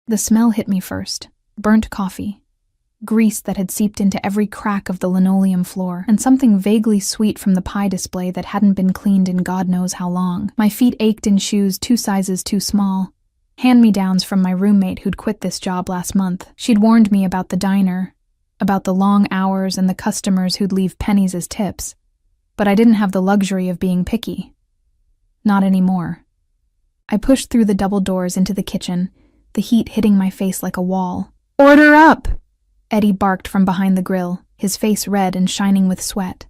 The smell hit me first. Burnt coffee. Grease that had seeped into every crack of the linoleum floor, and something vaguely sweet from the pie display that hadn't been cleaned in God knows how long. My feet ached in shoes 2 sizes too small. Hand-me-downs from my roommate who'd quit this job last month. She'd warned me about the diner, about the long hours and the customers who'd leave pennies as tips. But I didn't have the luxury of being picky. Not anymore. I pushed through the double doors into the kitchen, the heat hitting my face like a wall. "Order up!" Eddie barked from behind the grill, his face red and shining with sweat.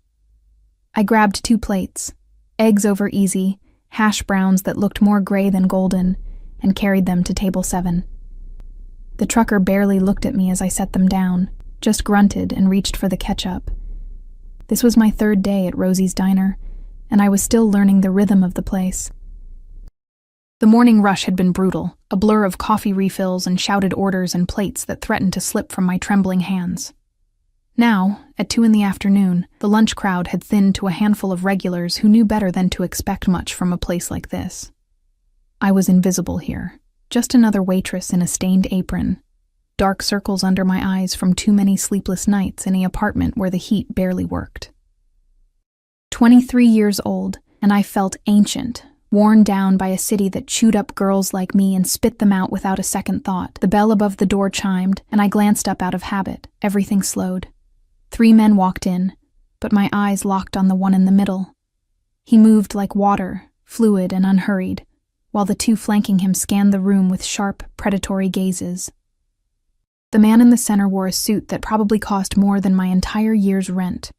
I grabbed 2 plates, eggs over easy, hash browns that looked more gray than golden, and carried them to table 7. The trucker barely looked at me as I set them down, just grunted and reached for the ketchup. This was my 3rd day at Rosie's Diner, and I was still learning the rhythm of the place. The morning rush had been brutal, a blur of coffee refills and shouted orders and plates that threatened to slip from my trembling hands. Now, at 2 in the afternoon, the lunch crowd had thinned to a handful of regulars who knew better than to expect much from a place like this. I was invisible here, just another waitress in a stained apron, dark circles under my eyes from too many sleepless nights in an apartment where the heat barely worked. 23 years old, and I felt ancient, worn down by a city that chewed up girls like me and spit them out without a second thought. The bell above the door chimed, and I glanced up out of habit. Everything slowed. 3 men walked in, but my eyes locked on the one in the middle. He moved like water, fluid and unhurried, while the 2 flanking him scanned the room with sharp, predatory gazes. The man in the center wore a suit that probably cost more than my entire year's rent.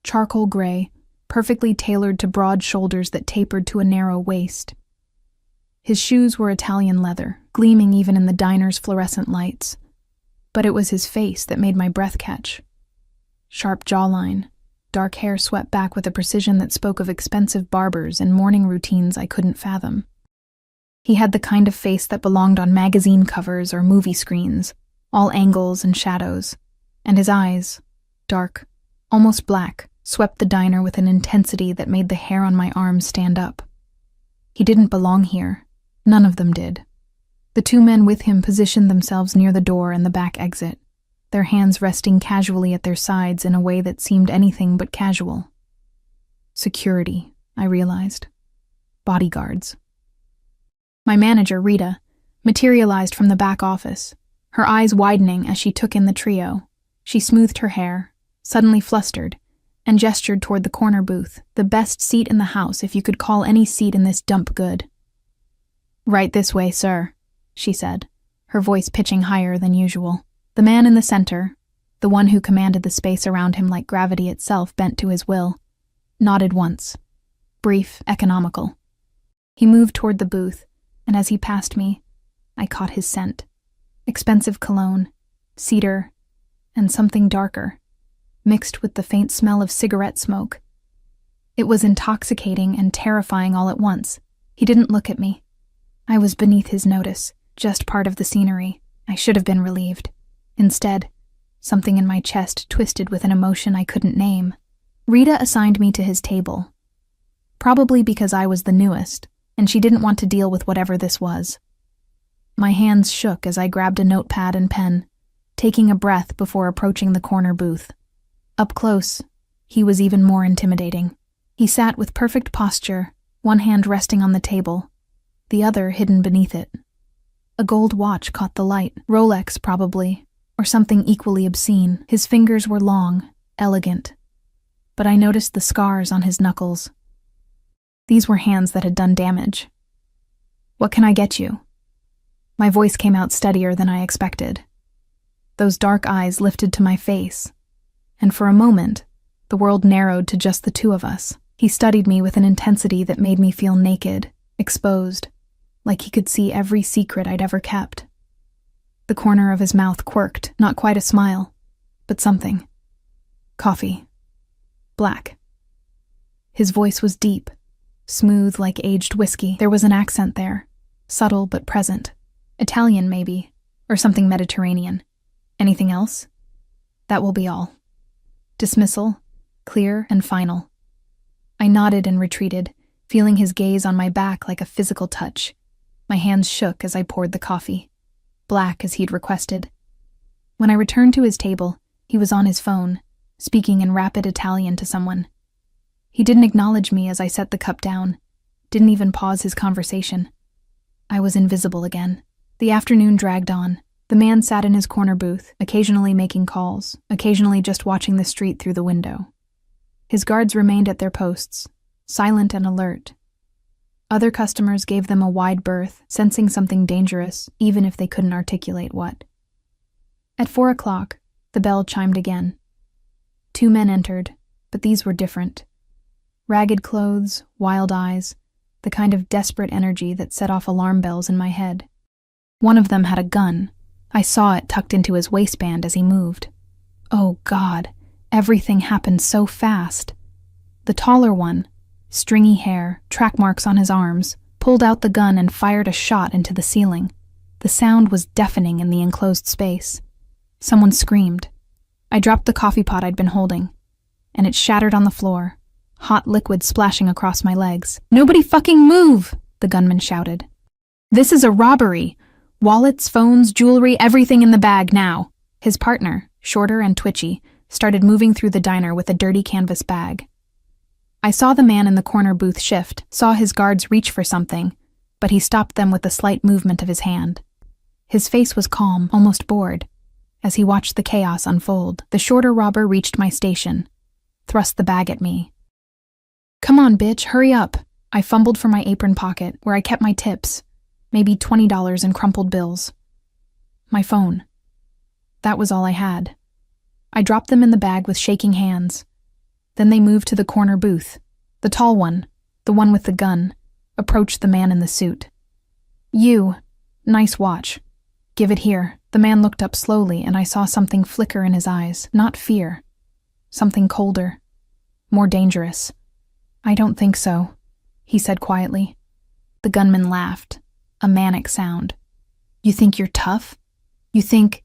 Charcoal gray, perfectly tailored to broad shoulders that tapered to a narrow waist. His shoes were Italian leather, gleaming even in the diner's fluorescent lights. But it was his face that made my breath catch. Sharp jawline, dark hair swept back with a precision that spoke of expensive barbers and morning routines I couldn't fathom. He had the kind of face that belonged on magazine covers or movie screens, all angles and shadows, and his eyes, dark, almost black, swept the diner with an intensity that made the hair on my arms stand up. He didn't belong here. None of them did. The 2 men with him positioned themselves near the door and the back exit, their hands resting casually at their sides in a way that seemed anything but casual. Security, I realized. Bodyguards. My manager, Rita, materialized from the back office, her eyes widening as she took in the trio. She smoothed her hair, suddenly flustered, and gestured toward the corner booth, the best seat in the house if you could call any seat in this dump good. "Right this way, sir," she said, her voice pitching higher than usual. The man in the center, the one who commanded the space around him like gravity itself bent to his will, nodded once. Brief, economical. He moved toward the booth, and as he passed me, I caught his scent. Expensive cologne, cedar, and something darker, mixed with the faint smell of cigarette smoke. It was intoxicating and terrifying all at once. He didn't look at me. I was beneath his notice, just part of the scenery. I should have been relieved. Instead, something in my chest twisted with an emotion I couldn't name. Rita assigned me to his table. Probably because I was the newest, and she didn't want to deal with whatever this was. My hands shook as I grabbed a notepad and pen, taking a breath before approaching the corner booth. Up close, he was even more intimidating. He sat with perfect posture, one hand resting on the table, the other hidden beneath it. A gold watch caught the light, Rolex probably, or something equally obscene. His fingers were long, elegant, but I noticed the scars on his knuckles. These were hands that had done damage. "What can I get you?" My voice came out steadier than I expected. Those dark eyes lifted to my face, and for a moment, the world narrowed to just the 2 of us. He studied me with an intensity that made me feel naked, exposed, like he could see every secret I'd ever kept. The corner of his mouth quirked, not quite a smile, but something. Coffee. Black. His voice was deep, smooth like aged whiskey. There was an accent there, subtle but present. Italian, maybe, or something Mediterranean. Anything else? That will be all. Dismissal, clear and final. I nodded and retreated, feeling his gaze on my back like a physical touch. My hands shook as I poured the coffee. black as he'd requested. When I returned to his table, he was on his phone, speaking in rapid Italian to someone. He didn't acknowledge me as I set the cup down, didn't even pause his conversation. I was invisible again. The afternoon dragged on. The man sat in his corner booth, occasionally making calls, occasionally just watching the street through the window. His guards remained at their posts, silent and alert. Other customers gave them a wide berth, sensing something dangerous, even if they couldn't articulate what. At 4 o'clock, the bell chimed again. 2 men entered, but these were different. Ragged clothes, wild eyes, the kind of desperate energy that set off alarm bells in my head. One of them had a gun. I saw it tucked into his waistband as he moved. Oh God, everything happened so fast. The taller one, stringy hair, track marks on his arms, pulled out the gun and fired a shot into the ceiling. The sound was deafening in the enclosed space. Someone screamed. I dropped the coffee pot I'd been holding, and it shattered on the floor, hot liquid splashing across my legs. "Nobody fucking move!" the gunman shouted. "This is a robbery! Wallets, phones, jewelry, everything in the bag now." His partner, shorter and twitchy, started moving through the diner with a dirty canvas bag. I saw the man in the corner booth shift, saw his guards reach for something, but he stopped them with a slight movement of his hand. His face was calm, almost bored. As he watched the chaos unfold, the shorter robber reached my station, thrust the bag at me. "Come on, bitch, hurry up." I fumbled for my apron pocket, where I kept my tips, maybe $20 in crumpled bills. My phone. That was all I had. I dropped them in the bag with shaking hands. Then they moved to the corner booth. The tall one, the one with the gun, approached the man in the suit. "You. Nice watch. Give it here." The man looked up slowly, and I saw something flicker in his eyes. Not fear. Something colder. More dangerous. "I don't think so," he said quietly. The gunman laughed. A manic sound. "You think you're tough? You think—"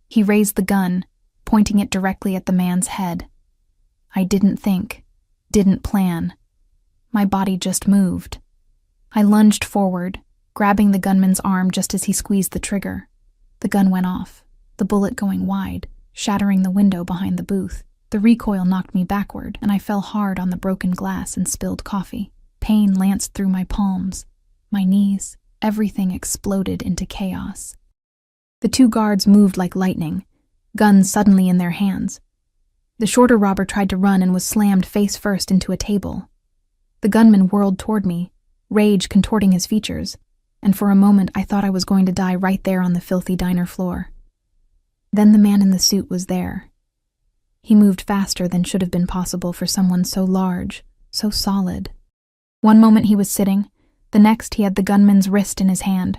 He raised the gun, pointing it directly at the man's head. I didn't think, didn't plan. My body just moved. I lunged forward, grabbing the gunman's arm just as he squeezed the trigger. The gun went off, the bullet going wide, shattering the window behind the booth. The recoil knocked me backward, and I fell hard on the broken glass and spilled coffee. Pain lanced through my palms, my knees. Everything exploded into chaos. The 2 guards moved like lightning, guns suddenly in their hands. The shorter robber tried to run and was slammed face first into a table. The gunman whirled toward me, rage contorting his features, and for a moment I thought I was going to die right there on the filthy diner floor. Then the man in the suit was there. He moved faster than should have been possible for someone so large, so solid. One moment he was sitting, the next he had the gunman's wrist in his hand,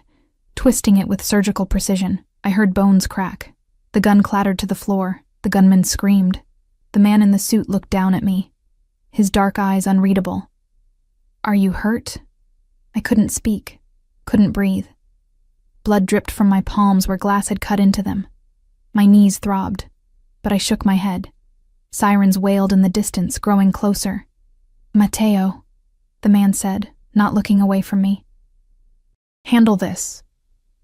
twisting it with surgical precision. I heard bones crack. The gun clattered to the floor. The gunman screamed. The man in the suit looked down at me, his dark eyes unreadable. "Are you hurt?" I couldn't speak, couldn't breathe. Blood dripped from my palms where glass had cut into them. My knees throbbed, but I shook my head. Sirens wailed in the distance, growing closer. "Matteo," the man said, not looking away from me. "Handle this."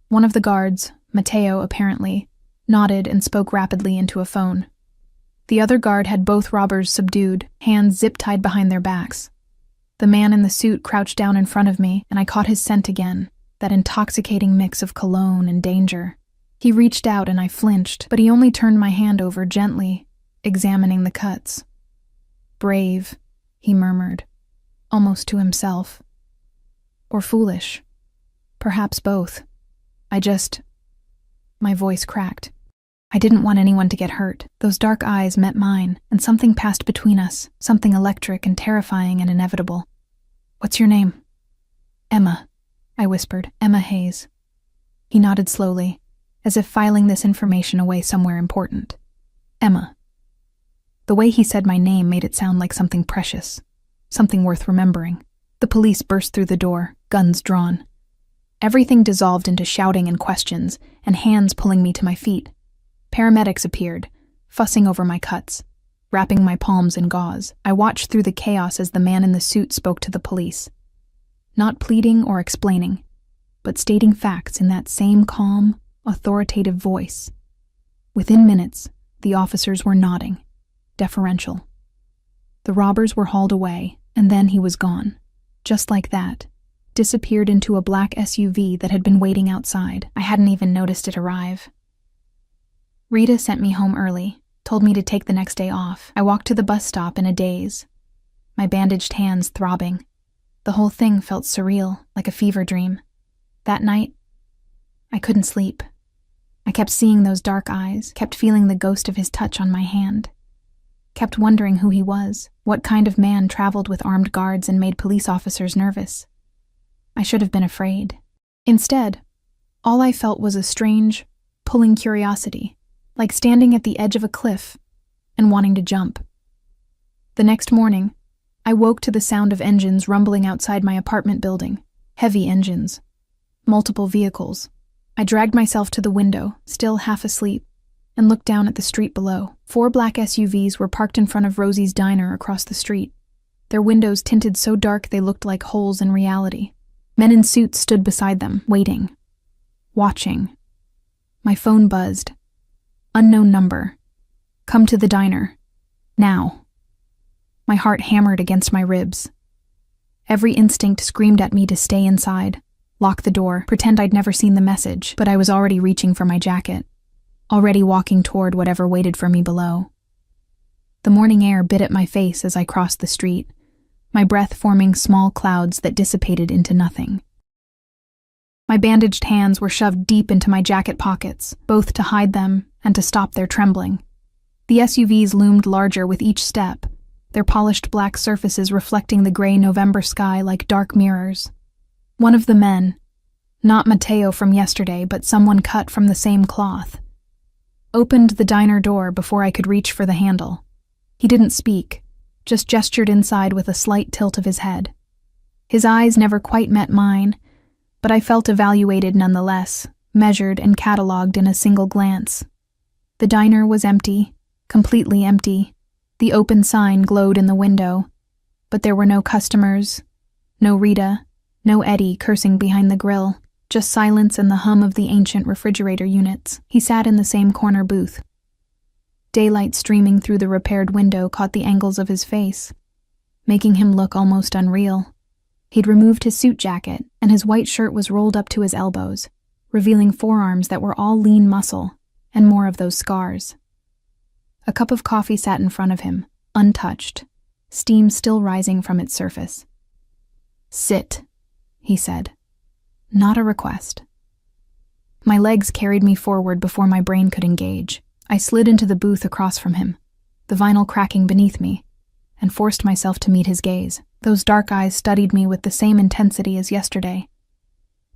One of the guards, Matteo apparently, nodded and spoke rapidly into a phone. The other guard had both robbers subdued, hands zip-tied behind their backs. The man in the suit crouched down in front of me, and I caught his scent again, that intoxicating mix of cologne and danger. He reached out and I flinched, but he only turned my hand over gently, examining the cuts. "Brave," he murmured, almost to himself. Or foolish. Perhaps both. My voice cracked. I didn't want anyone to get hurt. Those dark eyes met mine, and something passed between us, something electric and terrifying and inevitable. "What's your name?" "Emma," I whispered. "Emma Hayes." He nodded slowly, as if filing this information away somewhere important. "Emma." The way he said my name made it sound like something precious, something worth remembering. The police burst through the door, guns drawn. Everything dissolved into shouting and questions, and hands pulling me to my feet. Paramedics appeared, fussing over my cuts, wrapping my palms in gauze. I watched through the chaos as the man in the suit spoke to the police. Not pleading or explaining, but stating facts in that same calm, authoritative voice. Within minutes, the officers were nodding, deferential. The robbers were hauled away, and then he was gone. Just like that. Disappeared into a black SUV that had been waiting outside. I hadn't even noticed it arrive. Rita sent me home early, told me to take the next day off. I walked to the bus stop in a daze, my bandaged hands throbbing. The whole thing felt surreal, like a fever dream. That night, I couldn't sleep. I kept seeing those dark eyes, kept feeling the ghost of his touch on my hand. Kept wondering who he was, what kind of man traveled with armed guards and made police officers nervous. I should have been afraid. Instead, all I felt was a strange, pulling curiosity, like standing at the edge of a cliff and wanting to jump. The next morning, I woke to the sound of engines rumbling outside my apartment building. Heavy engines. Multiple vehicles. I dragged myself to the window, still half asleep, and looked down at the street below. 4 black SUVs were parked in front of Rosie's diner across the street. Their windows tinted so dark they looked like holes in reality. Men in suits stood beside them, waiting. Watching. My phone buzzed. Unknown number. Come to the diner. Now. My heart hammered against my ribs. Every instinct screamed at me to stay inside, lock the door, pretend I'd never seen the message, but I was already reaching for my jacket, already walking toward whatever waited for me below. The morning air bit at my face as I crossed the street, my breath forming small clouds that dissipated into nothing. My bandaged hands were shoved deep into my jacket pockets, both to hide them and to stop their trembling. The SUVs loomed larger with each step, their polished black surfaces reflecting the gray November sky like dark mirrors. One of the men, not Mateo from yesterday, but someone cut from the same cloth, opened the diner door before I could reach for the handle. He didn't speak, just gestured inside with a slight tilt of his head. His eyes never quite met mine, but I felt evaluated nonetheless, measured and catalogued in a single glance. The diner was empty, completely empty. The open sign glowed in the window, but there were no customers, no Rita, no Eddie cursing behind the grill, just silence and the hum of the ancient refrigerator units. He sat in the same corner booth. Daylight streaming through the repaired window caught the angles of his face, making him look almost unreal. He'd removed his suit jacket, and his white shirt was rolled up to his elbows, revealing forearms that were all lean muscle, and more of those scars. A cup of coffee sat in front of him, untouched, steam still rising from its surface. "Sit," he said. Not a request. My legs carried me forward before my brain could engage. I slid into the booth across from him, the vinyl cracking beneath me, and forced myself to meet his gaze. Those dark eyes studied me with the same intensity as yesterday.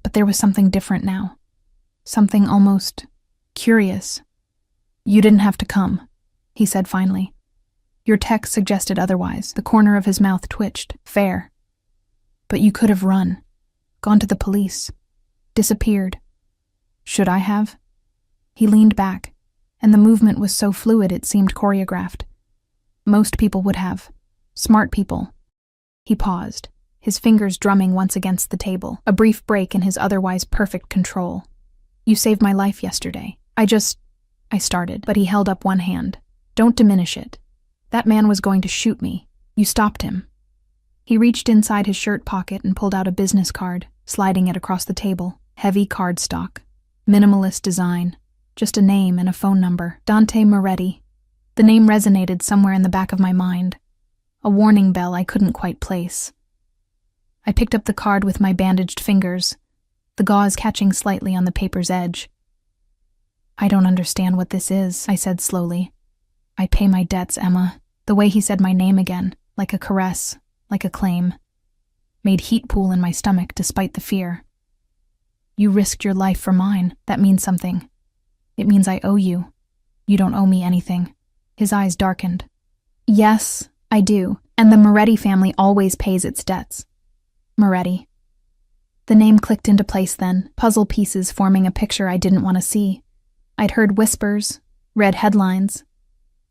But there was something different now. Something almost curious. "You didn't have to come," he said finally. "Your text suggested otherwise." The corner of his mouth twitched. "Fair. But you could have run, gone to the police, disappeared." "Should I have?" He leaned back, and the movement was so fluid it seemed choreographed. "Most people would have. Smart people." He paused, his fingers drumming once against the table, a brief break in his otherwise perfect control. "You saved my life yesterday. I started, but he held up one hand. "Don't diminish it. That man was going to shoot me. You stopped him." He reached inside his shirt pocket and pulled out a business card, sliding it across the table. Heavy cardstock. Minimalist design. Just a name and a phone number. Dante Moretti. The name resonated somewhere in the back of my mind. A warning bell I couldn't quite place. I picked up the card with my bandaged fingers, the gauze catching slightly on the paper's edge. "I don't understand what this is," I said slowly. "I pay my debts, Emma." The way he said my name again, like a caress, like a claim, made heat pool in my stomach despite the fear. "You risked your life for mine. That means something. It means I owe you. You don't owe me anything." His eyes darkened. "Yes, I do, and the Moretti family always pays its debts." Moretti. The name clicked into place then, puzzle pieces forming a picture I didn't want to see. I'd heard whispers, read headlines.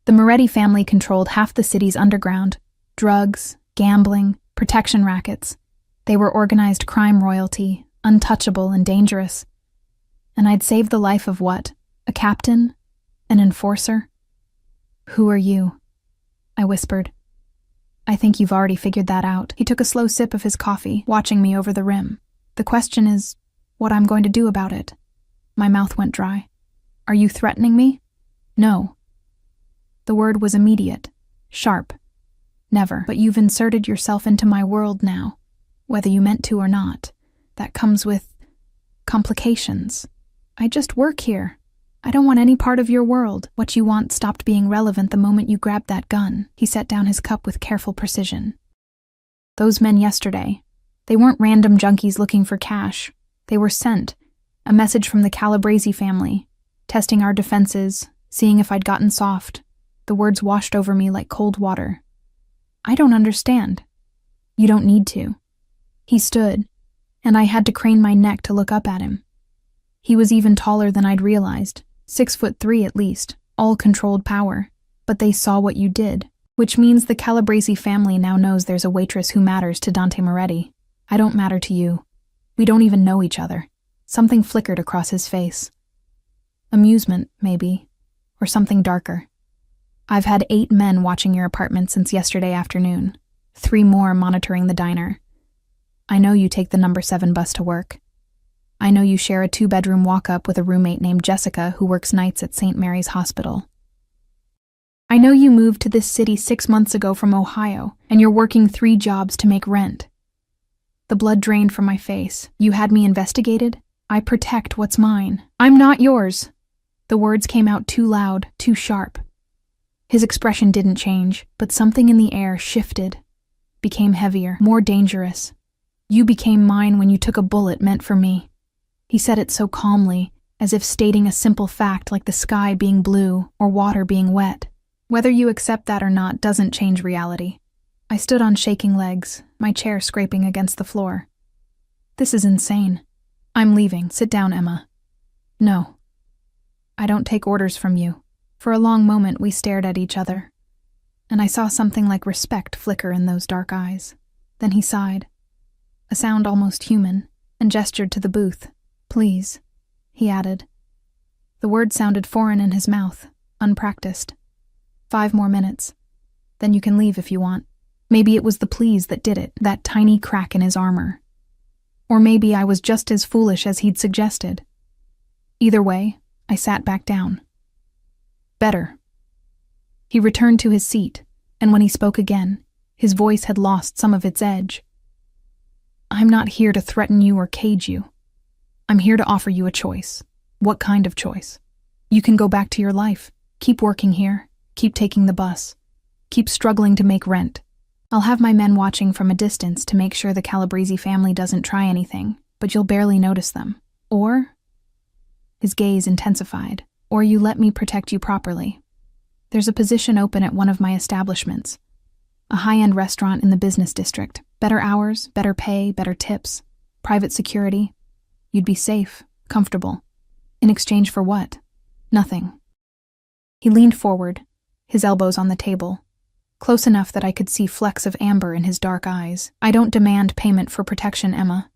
The Moretti family controlled half the city's underground: drugs, gambling, protection rackets. They were organized crime royalty, untouchable and dangerous. And I'd saved the life of what? A captain? An enforcer? Who are you? I whispered. I think you've already figured that out. He took a slow sip of his coffee, watching me over the rim. The question is, what I'm going to do about it. My mouth went dry. Are you threatening me? No. The word was immediate, sharp. Never. But you've inserted yourself into my world now, whether you meant to or not. That comes with complications. I just work here. I don't want any part of your world. What you want stopped being relevant the moment you grabbed that gun. He set down his cup with careful precision. Those men yesterday, they weren't random junkies looking for cash. They were sent. A message from the Calabrese family, testing our defenses, seeing if I'd gotten soft. The words washed over me like cold water. I don't understand. You don't need to. He stood, and I had to crane my neck to look up at him. He was even taller than I'd realized, 6'3" at least, all controlled power. But they saw what you did, which means the Calabrese family now knows there's a waitress who matters to Dante Moretti. I don't matter to you. We don't even know each other. Something flickered across his face. Amusement, maybe, or something darker. I've had 8 men watching your apartment since yesterday afternoon, 3 more monitoring the diner. I know you take the number 7 bus to work. I know you share a 2-bedroom walk-up with a roommate named Jessica who works nights at St. Mary's Hospital. I know you moved to this city 6 months ago from Ohio, and you're working 3 jobs to make rent. The blood drained from my face. You had me investigated? I protect what's mine. I'm not yours. The words came out too loud, too sharp. His expression didn't change, but something in the air shifted, became heavier, more dangerous. You became mine when you took a bullet meant for me. He said it so calmly, as if stating a simple fact like the sky being blue or water being wet. Whether you accept that or not doesn't change reality. I stood on shaking legs, my chair scraping against the floor. This is insane. I'm leaving. Sit down, Emma. No. I don't take orders from you. For a long moment we stared at each other, and I saw something like respect flicker in those dark eyes. Then he sighed, a sound almost human, and gestured to the booth. Please, he added. The word sounded foreign in his mouth, unpracticed. 5 more minutes. Then you can leave if you want. Maybe it was the please that did it, that tiny crack in his armor. Or maybe I was just as foolish as he'd suggested. Either way, I sat back down. Better. He returned to his seat, and when he spoke again, his voice had lost some of its edge. I'm not here to threaten you or cage you. I'm here to offer you a choice. What kind of choice? You can go back to your life, keep working here, keep taking the bus, keep struggling to make rent. I'll have my men watching from a distance to make sure the Calabrese family doesn't try anything, but you'll barely notice them. Or, his gaze intensified, or you let me protect you properly. There's a position open at one of my establishments, a high-end restaurant in the business district. Better hours, better pay, better tips, private security. You'd be safe, comfortable. In exchange for what? Nothing. He leaned forward, his elbows on the table, close enough that I could see flecks of amber in his dark eyes. I don't demand payment for protection, Emma.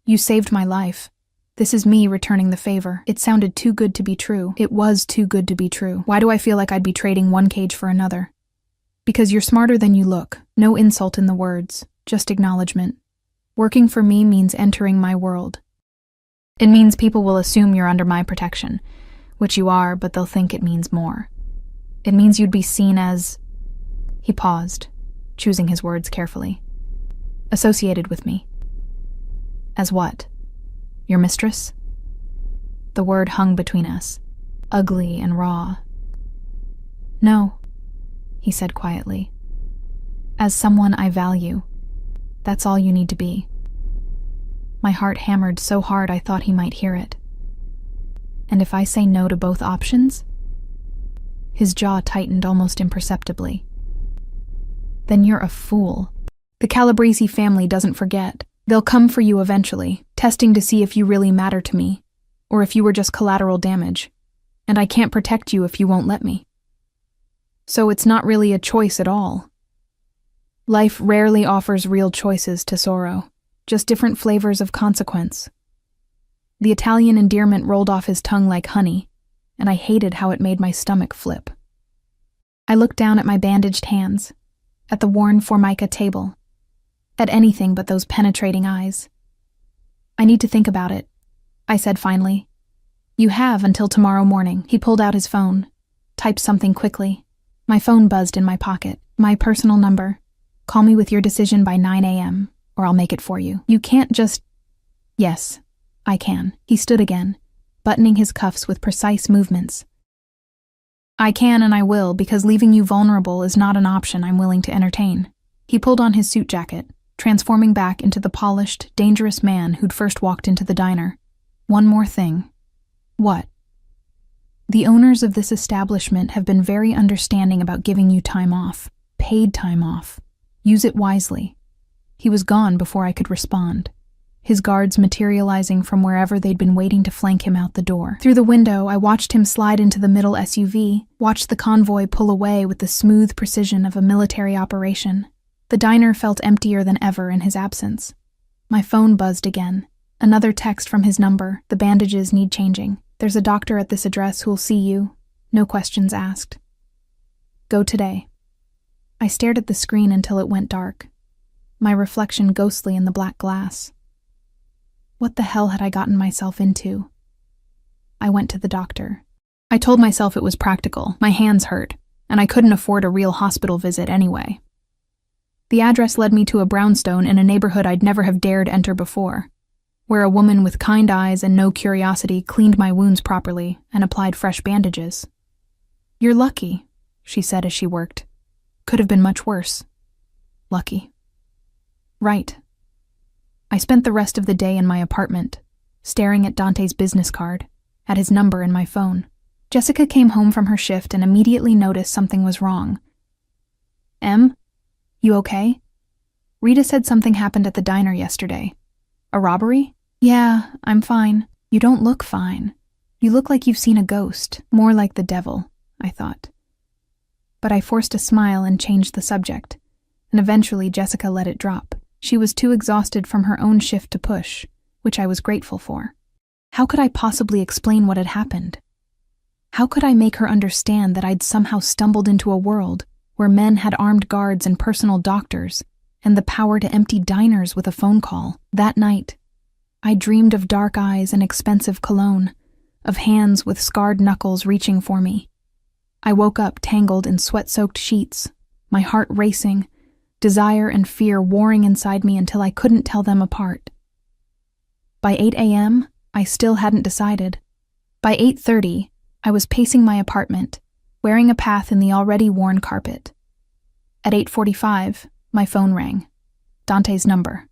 You saved my life. This is me returning the favor. It sounded too good to be true. It was too good to be true. Why do I feel like I'd be trading one cage for another? Because you're smarter than you look. No insult in the words, just acknowledgement. Working for me means entering my world. It means people will assume you're under my protection, which you are, but they'll think it means more. It means you'd be seen as... He paused, choosing his words carefully. Associated with me. As what? Your mistress? The word hung between us, ugly and raw. No, he said quietly. As someone I value. That's all you need to be. My heart hammered so hard I thought he might hear it. And if I say no to both options? His jaw tightened almost imperceptibly. Then you're a fool. The Calabrese family doesn't forget. They'll come for you eventually, testing to see if you really matter to me, or if you were just collateral damage. And I can't protect you if you won't let me. So it's not really a choice at all. Life rarely offers real choices to sorrow, just different flavors of consequence. The Italian endearment rolled off his tongue like honey, and I hated how it made my stomach flip. I looked down at my bandaged hands, at the worn Formica table, at anything but those penetrating eyes. "I need to think about it," I said finally. "You have until tomorrow morning." He pulled out his phone, typed something quickly. My phone buzzed in my pocket. "My personal number. Call me with your decision by 9 a.m., or I'll make it for you. You can't just—" "Yes, I can." He stood again, buttoning his cuffs with precise movements. "I can and I will, because leaving you vulnerable is not an option I'm willing to entertain." He pulled on his suit jacket, transforming back into the polished, dangerous man who'd first walked into the diner. "One more thing." "What?" "The owners of this establishment have been very understanding about giving you time off, paid time off. Use it wisely." He was gone before I could respond, his guards materializing from wherever they'd been waiting to flank him out the door. Through the window, I watched him slide into the middle SUV, watched the convoy pull away with the smooth precision of a military operation. The diner felt emptier than ever in his absence. My phone buzzed again. Another text from his number. "The bandages need changing. There's a doctor at this address who'll see you. No questions asked. Go today." I stared at the screen until it went dark, my reflection ghostly in the black glass. What the hell had I gotten myself into? I went to the doctor. I told myself it was practical. My hands hurt, and I couldn't afford a real hospital visit anyway. The address led me to a brownstone in a neighborhood I'd never have dared enter before, where a woman with kind eyes and no curiosity cleaned my wounds properly and applied fresh bandages. "You're lucky," she said as she worked. "Could have been much worse." Lucky. Right. I spent the rest of the day in my apartment, staring at Dante's business card, at his number in my phone. Jessica came home from her shift and immediately noticed something was wrong. "Em, you okay? Rita said something happened at the diner yesterday. A robbery?" "Yeah, I'm fine." "You don't look fine. You look like you've seen a ghost, more like the devil," I thought. But I forced a smile and changed the subject, and eventually Jessica let it drop. She was too exhausted from her own shift to push, which I was grateful for. How could I possibly explain what had happened? How could I make her understand that I'd somehow stumbled into a world where men had armed guards and personal doctors, and the power to empty diners with a phone call? That night, I dreamed of dark eyes and expensive cologne, of hands with scarred knuckles reaching for me. I woke up tangled in sweat-soaked sheets, my heart racing, desire and fear warring inside me until I couldn't tell them apart. By 8 a.m., I still hadn't decided. By 8:30, I was pacing my apartment, wearing a path in the already worn carpet. At 8:45, my phone rang. Dante's number.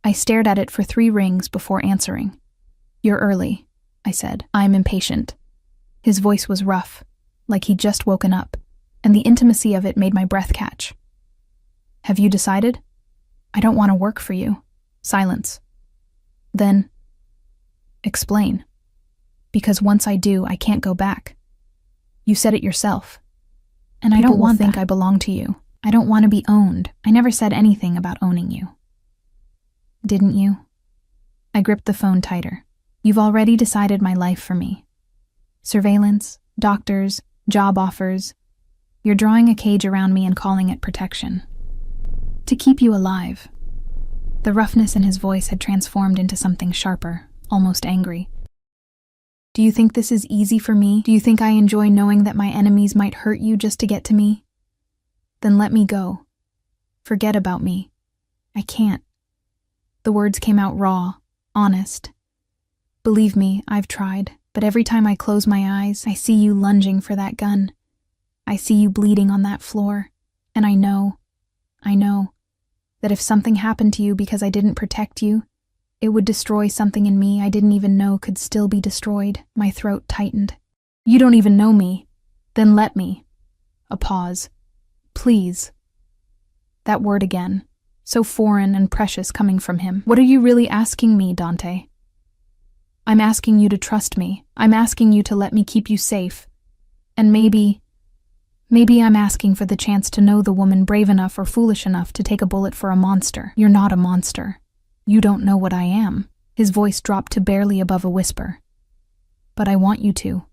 I stared at it for 3 rings before answering. "You're early," I said. "I'm impatient." His voice was rough, like he'd just woken up, and the intimacy of it made my breath catch. "Have you decided?" "I don't want to work for you." Silence. Then, "Explain." "Because once I do, I can't go back. You said it yourself. And I don't want to think I belong to you. I don't want to be owned. I never said anything about owning you." "Didn't you?" I gripped the phone tighter. "You've already decided my life for me. Surveillance, doctors, job offers. You're drawing a cage around me and calling it protection. To keep you alive." The roughness in his voice had transformed into something sharper, almost angry. "Do you think this is easy for me? Do you think I enjoy knowing that my enemies might hurt you just to get to me? Then let me go. Forget about me. I can't." The words came out raw, honest. "Believe me, I've tried, but every time I close my eyes, I see you lunging for that gun. I see you bleeding on that floor, and I know, that if something happened to you because I didn't protect you, it would destroy something in me I didn't even know could still be destroyed." My throat tightened. "You don't even know me. Then let me." A pause. "Please." That word again, so foreign and precious coming from him. "What are you really asking me, Dante?" "I'm asking you to trust me. I'm asking you to let me keep you safe. And maybe I'm asking for the chance to know the woman brave enough or foolish enough to take a bullet for a monster. You're not a monster. You don't know what I am." His voice dropped to barely above a whisper. But I want you to.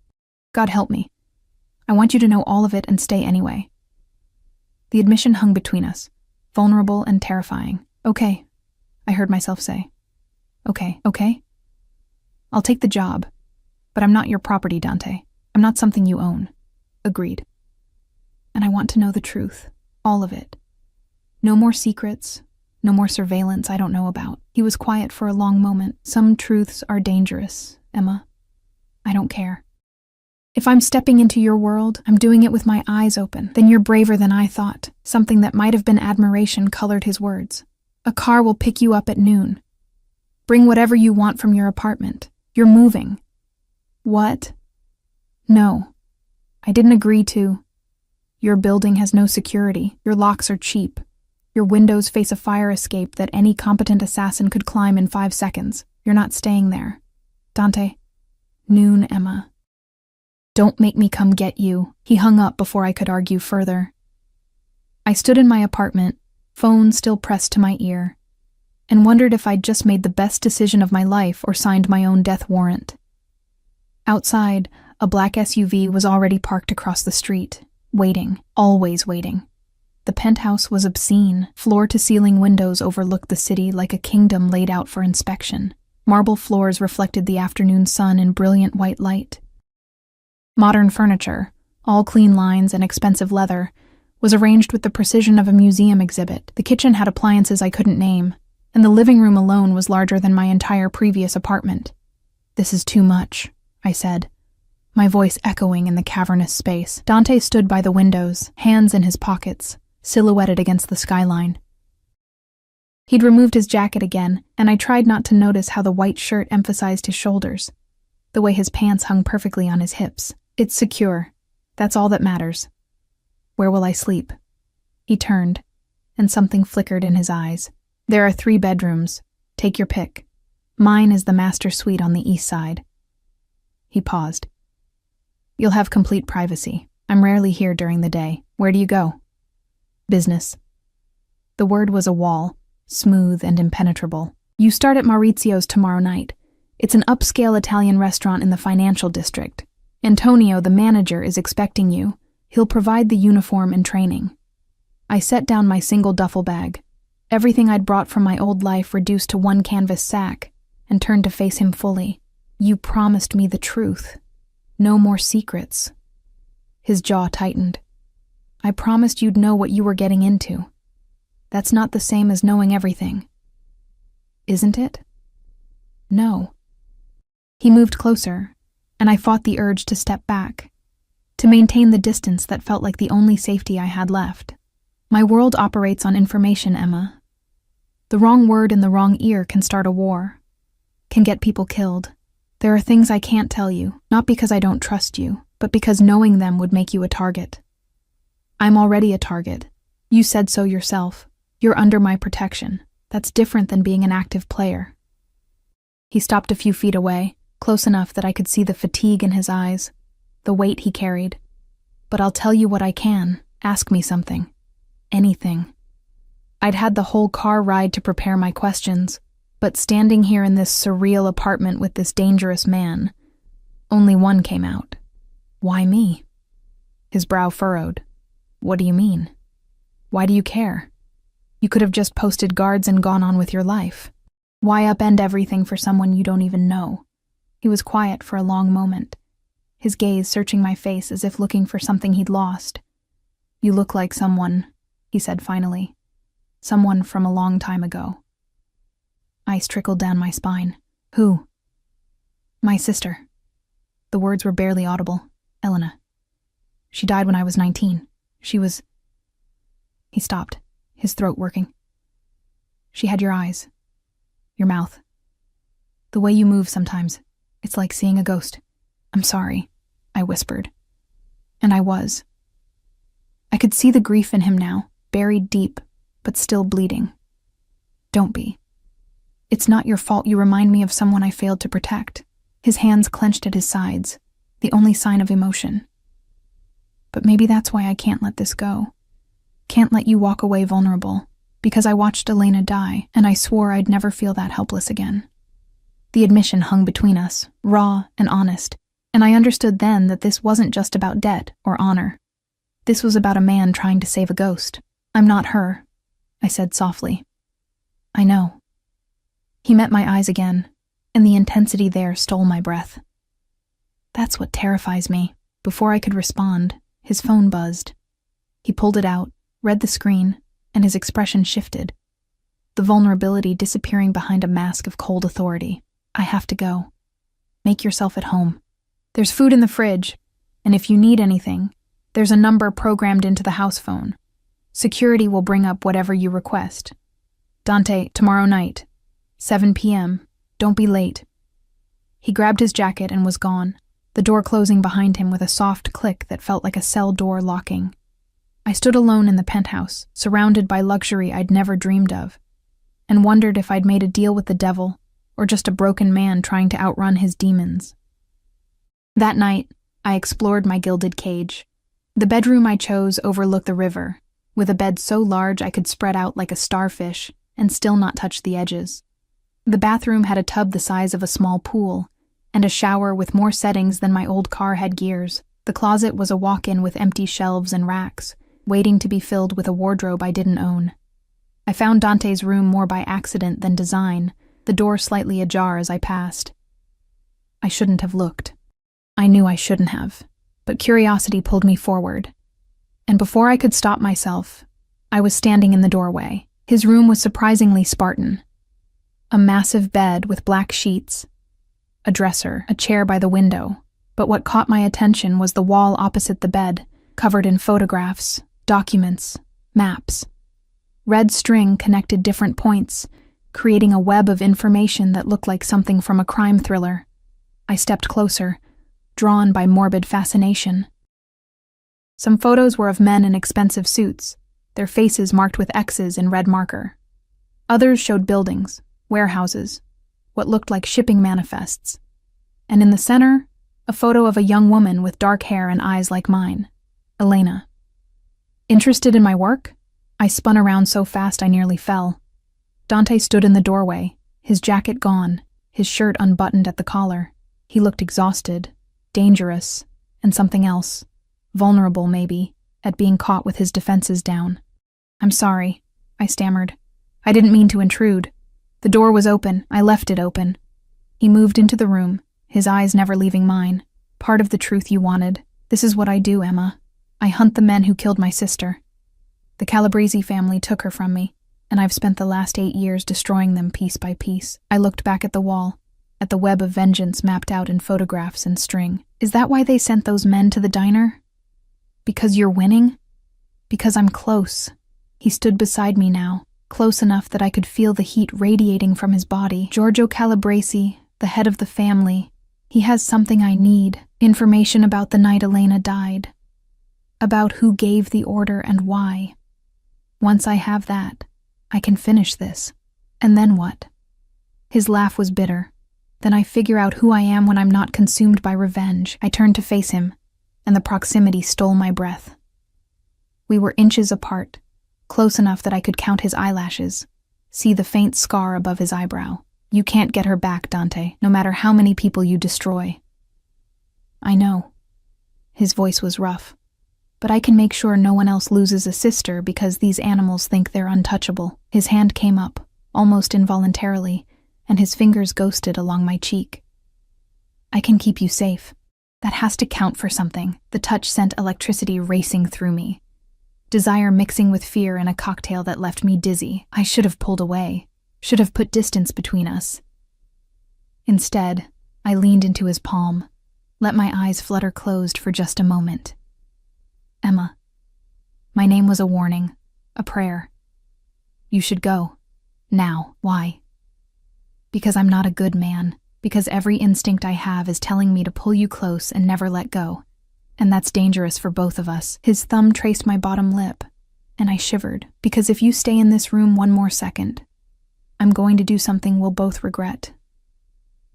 God help me. I want you to know all of it and stay anyway. The admission hung between us, vulnerable and terrifying. Okay, I heard myself say. Okay. I'll take the job, but I'm not your property, Dante. I'm not something you own. Agreed. And I want to know the truth, all of it. No more secrets, no more surveillance I don't know about. He was quiet for a long moment. Some truths are dangerous, Emma. I don't care. If I'm stepping into your world, I'm doing it with my eyes open. Then you're braver than I thought. Something that might have been admiration colored his words. A car will pick you up at noon. Bring whatever you want from your apartment. You're moving. What? No. I didn't agree to. Your building has no security. Your locks are cheap. Your windows face a fire escape that any competent assassin could climb in 5 seconds. You're not staying there. Dante. Noon, Emma. Don't make me come get you. He hung up before I could argue further. I stood in my apartment, phone still pressed to my ear, and wondered if I'd just made the best decision of my life or signed my own death warrant. Outside, a black SUV was already parked across the street, waiting, always waiting. The penthouse was obscene. Floor-to-ceiling windows overlooked the city like a kingdom laid out for inspection. Marble floors reflected the afternoon sun in brilliant white light. Modern furniture, all clean lines and expensive leather, was arranged with the precision of a museum exhibit. The kitchen had appliances I couldn't name, and the living room alone was larger than my entire previous apartment. This is too much, I said, my voice echoing in the cavernous space. Dante stood by the windows, hands in his pockets, silhouetted against the skyline. He'd removed his jacket again, and I tried not to notice how the white shirt emphasized his shoulders, the way his pants hung perfectly on his hips. It's secure. That's all that matters. Where will I sleep? He turned, and something flickered in his eyes. There are 3 bedrooms. Take your pick. Mine is the master suite on the east side. He paused. You'll have complete privacy. I'm rarely here during the day. Where do you go? Business. The word was a wall, smooth and impenetrable. You start at Maurizio's tomorrow night. It's an upscale Italian restaurant in the financial district. Antonio, the manager, is expecting you. He'll provide the uniform and training. I set down my single duffel bag, everything I'd brought from my old life reduced to one canvas sack, and turned to face him fully. You promised me the truth. No more secrets. His jaw tightened. I promised you'd know what you were getting into. That's not the same as knowing everything. Isn't it? No. He moved closer, and I fought the urge to step back, to maintain the distance that felt like the only safety I had left. My world operates on information, Emma. The wrong word in the wrong ear can start a war, can get people killed. There are things I can't tell you, not because I don't trust you, but because knowing them would make you a target. I'm already a target. You said so yourself. You're under my protection. That's different than being an active player. He stopped a few feet away, close enough that I could see the fatigue in his eyes, the weight he carried. But I'll tell you what I can. Ask me something. Anything. I'd had the whole car ride to prepare my questions, but standing here in this surreal apartment with this dangerous man, only one came out. Why me? His brow furrowed. What do you mean? Why do you care? You could have just posted guards and gone on with your life. Why upend everything for someone you don't even know? He was quiet for a long moment, his gaze searching my face as if looking for something he'd lost. You look like someone, he said finally. Someone from a long time ago. Ice trickled down my spine. Who? My sister. The words were barely audible. Elena. She died when I was 19. She was... He stopped, his throat working. She had your eyes. Your mouth. The way you move sometimes. It's like seeing a ghost. I'm sorry, I whispered. And I was. I could see the grief in him now, buried deep, but still bleeding. Don't be. It's not your fault you remind me of someone I failed to protect. His hands clenched at his sides, the only sign of emotion. But maybe that's why I can't let this go. Can't let you walk away vulnerable, because I watched Elena die, and I swore I'd never feel that helpless again. The admission hung between us, raw and honest, and I understood then that this wasn't just about debt or honor. This was about a man trying to save a ghost. "I'm not her," I said softly. "I know." He met my eyes again, and the intensity there stole my breath. "That's what terrifies me." Before I could respond, his phone buzzed. He pulled it out, read the screen, and his expression shifted, the vulnerability disappearing behind a mask of cold authority. "I have to go. Make yourself at home. There's food in the fridge, and if you need anything, there's a number programmed into the house phone. Security will bring up whatever you request. Dante, tomorrow night, 7 p.m. Don't be late." He grabbed his jacket and was gone, the door closing behind him with a soft click that felt like a cell door locking. I stood alone in the penthouse, surrounded by luxury I'd never dreamed of, and wondered if I'd made a deal with the devil or just a broken man trying to outrun his demons. That night, I explored my gilded cage. The bedroom I chose overlooked the river, with a bed so large I could spread out like a starfish and still not touch the edges. The bathroom had a tub the size of a small pool, and a shower with more settings than my old car had gears. The closet was a walk-in with empty shelves and racks, waiting to be filled with a wardrobe I didn't own. I found Dante's room more by accident than design, the door slightly ajar as I passed. I shouldn't have looked. I knew I shouldn't have, but curiosity pulled me forward. And before I could stop myself, I was standing in the doorway. His room was surprisingly Spartan. A massive bed with black sheets, a dresser, a chair by the window, but what caught my attention was the wall opposite the bed, covered in photographs, documents, maps. Red string connected different points, creating a web of information that looked like something from a crime thriller. I stepped closer, drawn by morbid fascination. Some photos were of men in expensive suits, their faces marked with X's in red marker. Others showed buildings, warehouses, what looked like shipping manifests. And in the center, a photo of a young woman with dark hair and eyes like mine, Elena. Interested in my work? I spun around so fast I nearly fell. Dante stood in the doorway, his jacket gone, his shirt unbuttoned at the collar. He looked exhausted, dangerous, and something else, vulnerable maybe, at being caught with his defenses down. "I'm sorry," I stammered. "I didn't mean to intrude. The door was open. I left it open." He moved into the room, his eyes never leaving mine. "Part of the truth you wanted. This is what I do, Emma. I hunt the men who killed my sister. The Calabrese family took her from me, and I've spent the last 8 years destroying them piece by piece." I looked back at the wall, at the web of vengeance mapped out in photographs and string. "Is that why they sent those men to the diner? Because you're winning? Because I'm close." He stood beside me now, close enough that I could feel the heat radiating from his body. "Giorgio Calabrese, the head of the family. He has something I need. Information about the night Elena died. About who gave the order and why. Once I have that, I can finish this. And then what?" His laugh was bitter. "Then I figure out who I am when I'm not consumed by revenge." I turned to face him, and the proximity stole my breath. We were inches apart, close enough that I could count his eyelashes, see the faint scar above his eyebrow. "You can't get her back, Dante, no matter how many people you destroy." "I know." His voice was rough. "But I can make sure no one else loses a sister because these animals think they're untouchable." His hand came up, almost involuntarily, and his fingers ghosted along my cheek. "I can keep you safe. That has to count for something." The touch sent electricity racing through me. Desire mixing with fear in a cocktail that left me dizzy. I should have pulled away, should have put distance between us. Instead, I leaned into his palm, let my eyes flutter closed for just a moment. "Emma." My name was a warning, a prayer. "You should go. Now." "Why?" "Because I'm not a good man. Because every instinct I have is telling me to pull you close and never let go. And that's dangerous for both of us." His thumb traced my bottom lip, and I shivered. "Because if you stay in this room one more second, I'm going to do something we'll both regret."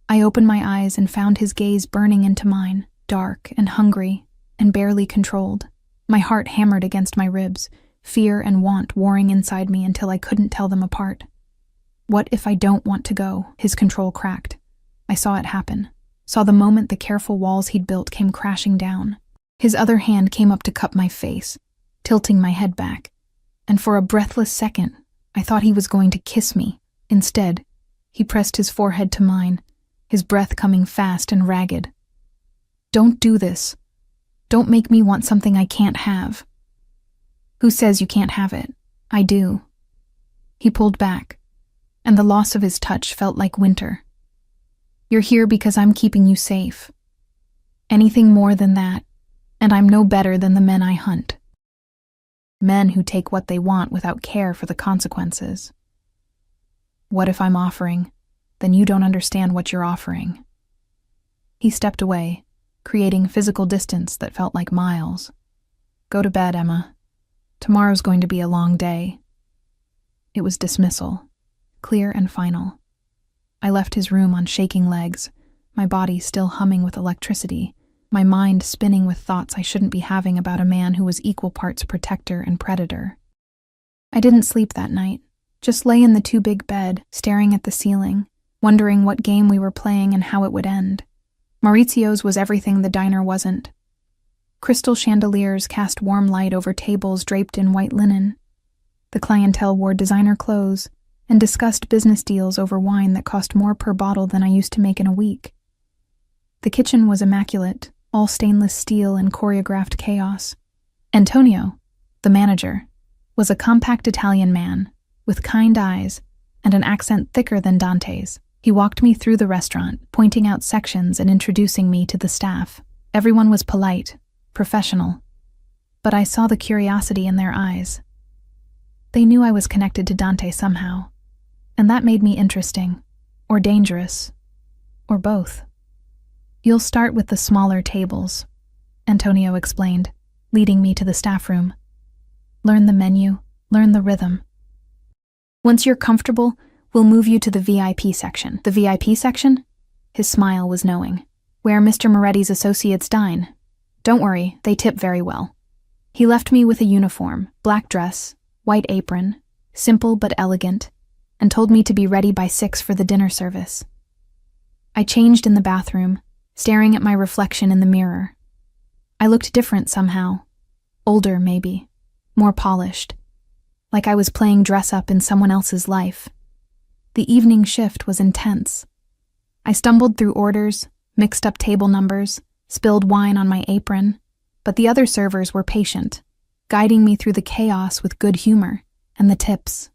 I opened my eyes and found his gaze burning into mine, dark and hungry and barely controlled. My heart hammered against my ribs, fear and want warring inside me until I couldn't tell them apart. "What if I don't want to go?" His control cracked. I saw it happen, saw the moment the careful walls he'd built came crashing down. His other hand came up to cup my face, tilting my head back, and for a breathless second, I thought he was going to kiss me. Instead, he pressed his forehead to mine, his breath coming fast and ragged. "Don't do this. Don't make me want something I can't have." "Who says you can't have it? I do." He pulled back, and the loss of his touch felt like winter. "You're here because I'm keeping you safe. Anything more than that, and I'm no better than the men I hunt. Men who take what they want without care for the consequences. What if I'm offering? Then you don't understand what you're offering." He stepped away, creating physical distance that felt like miles. "Go to bed, Emma. Tomorrow's going to be a long day." It was dismissal, clear and final. I left his room on shaking legs, my body still humming with electricity, my mind spinning with thoughts I shouldn't be having about a man who was equal parts protector and predator. I didn't sleep that night, just lay in the too-big bed, staring at the ceiling, wondering what game we were playing and how it would end. Maurizio's was everything the diner wasn't. Crystal chandeliers cast warm light over tables draped in white linen. The clientele wore designer clothes and discussed business deals over wine that cost more per bottle than I used to make in a week. The kitchen was immaculate, all stainless steel and choreographed chaos. Antonio, the manager, was a compact Italian man with kind eyes and an accent thicker than Dante's. He walked me through the restaurant, pointing out sections and introducing me to the staff. Everyone was polite, professional, but I saw the curiosity in their eyes. They knew I was connected to Dante somehow, and that made me interesting, or dangerous, or both. "You'll start with the smaller tables," Antonio explained, leading me to the staff room. "Learn the menu, learn the rhythm. Once you're comfortable, we'll move you to the VIP section." "The VIP section?" His smile was knowing. "Where Mr. Moretti's associates dine. Don't worry, they tip very well." He left me with a uniform, black dress, white apron, simple but elegant, and told me to be ready by 6 for the dinner service. I changed in the bathroom, staring at my reflection in the mirror. I looked different somehow. Older, maybe. More polished. Like I was playing dress-up in someone else's life. The evening shift was intense. I stumbled through orders, mixed up table numbers, spilled wine on my apron, but the other servers were patient, guiding me through the chaos with good humor. And the tips.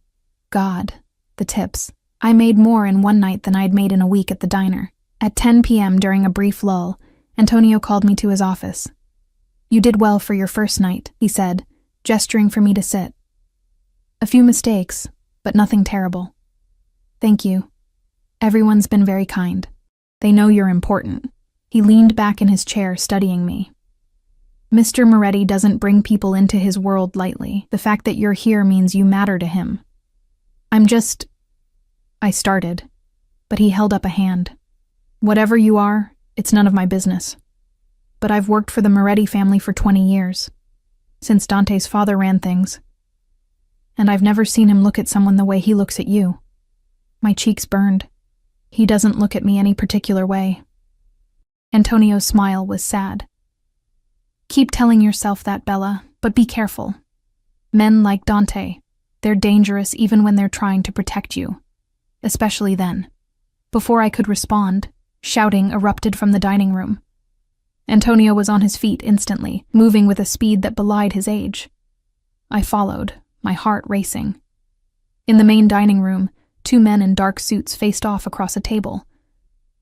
God, the tips. I made more in one night than I'd made in a week at the diner. At 10 p.m. during a brief lull, Antonio called me to his office. "You did well for your first night," he said, gesturing for me to sit. "A few mistakes, but nothing terrible." "Thank you. Everyone's been very kind. They know you're important." He leaned back in his chair, studying me. "Mr. Moretti doesn't bring people into his world lightly. The fact that you're here means you matter to him." I started, but he held up a hand. "Whatever you are, it's none of my business. But I've worked for the Moretti family for 20 years, since Dante's father ran things. And I've never seen him look at someone the way he looks at you." My cheeks burned. "He doesn't look at me any particular way." Antonio's smile was sad. "Keep telling yourself that, Bella, but be careful. Men like Dante, they're dangerous even when they're trying to protect you. Especially then." Before I could respond, shouting erupted from the dining room. Antonio was on his feet instantly, moving with a speed that belied his age. I followed, my heart racing. In the main dining room, 2 men in dark suits faced off across a table.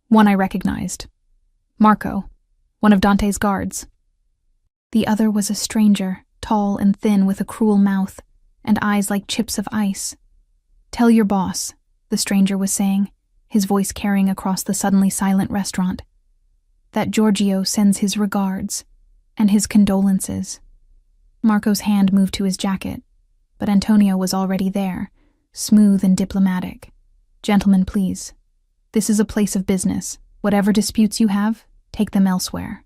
One I recognized. Marco, one of Dante's guards. The other was a stranger, tall and thin with a cruel mouth, and eyes like chips of ice. "Tell your boss," the stranger was saying, his voice carrying across the suddenly silent restaurant, "that Giorgio sends his regards and his condolences." Marco's hand moved to his jacket, but Antonio was already there, smooth and diplomatic. "Gentlemen, please. This is a place of business. Whatever disputes you have, take them elsewhere."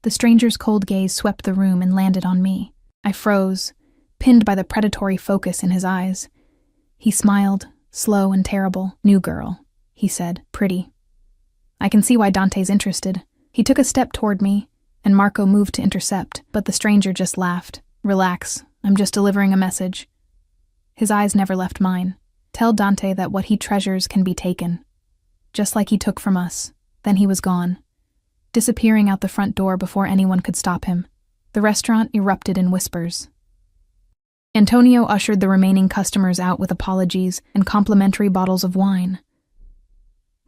The stranger's cold gaze swept the room and landed on me. I froze, pinned by the predatory focus in his eyes. He smiled, slow and terrible. "New girl," he said, "pretty." I can see why Dante's interested. He took a step toward me, and Marco moved to intercept, but the stranger just laughed. Relax, I'm just delivering a message. His eyes never left mine. Tell Dante that what he treasures can be taken. Just like he took from us. Then he was gone, disappearing out the front door before anyone could stop him. The restaurant erupted in whispers. Antonio ushered the remaining customers out with apologies and complimentary bottles of wine.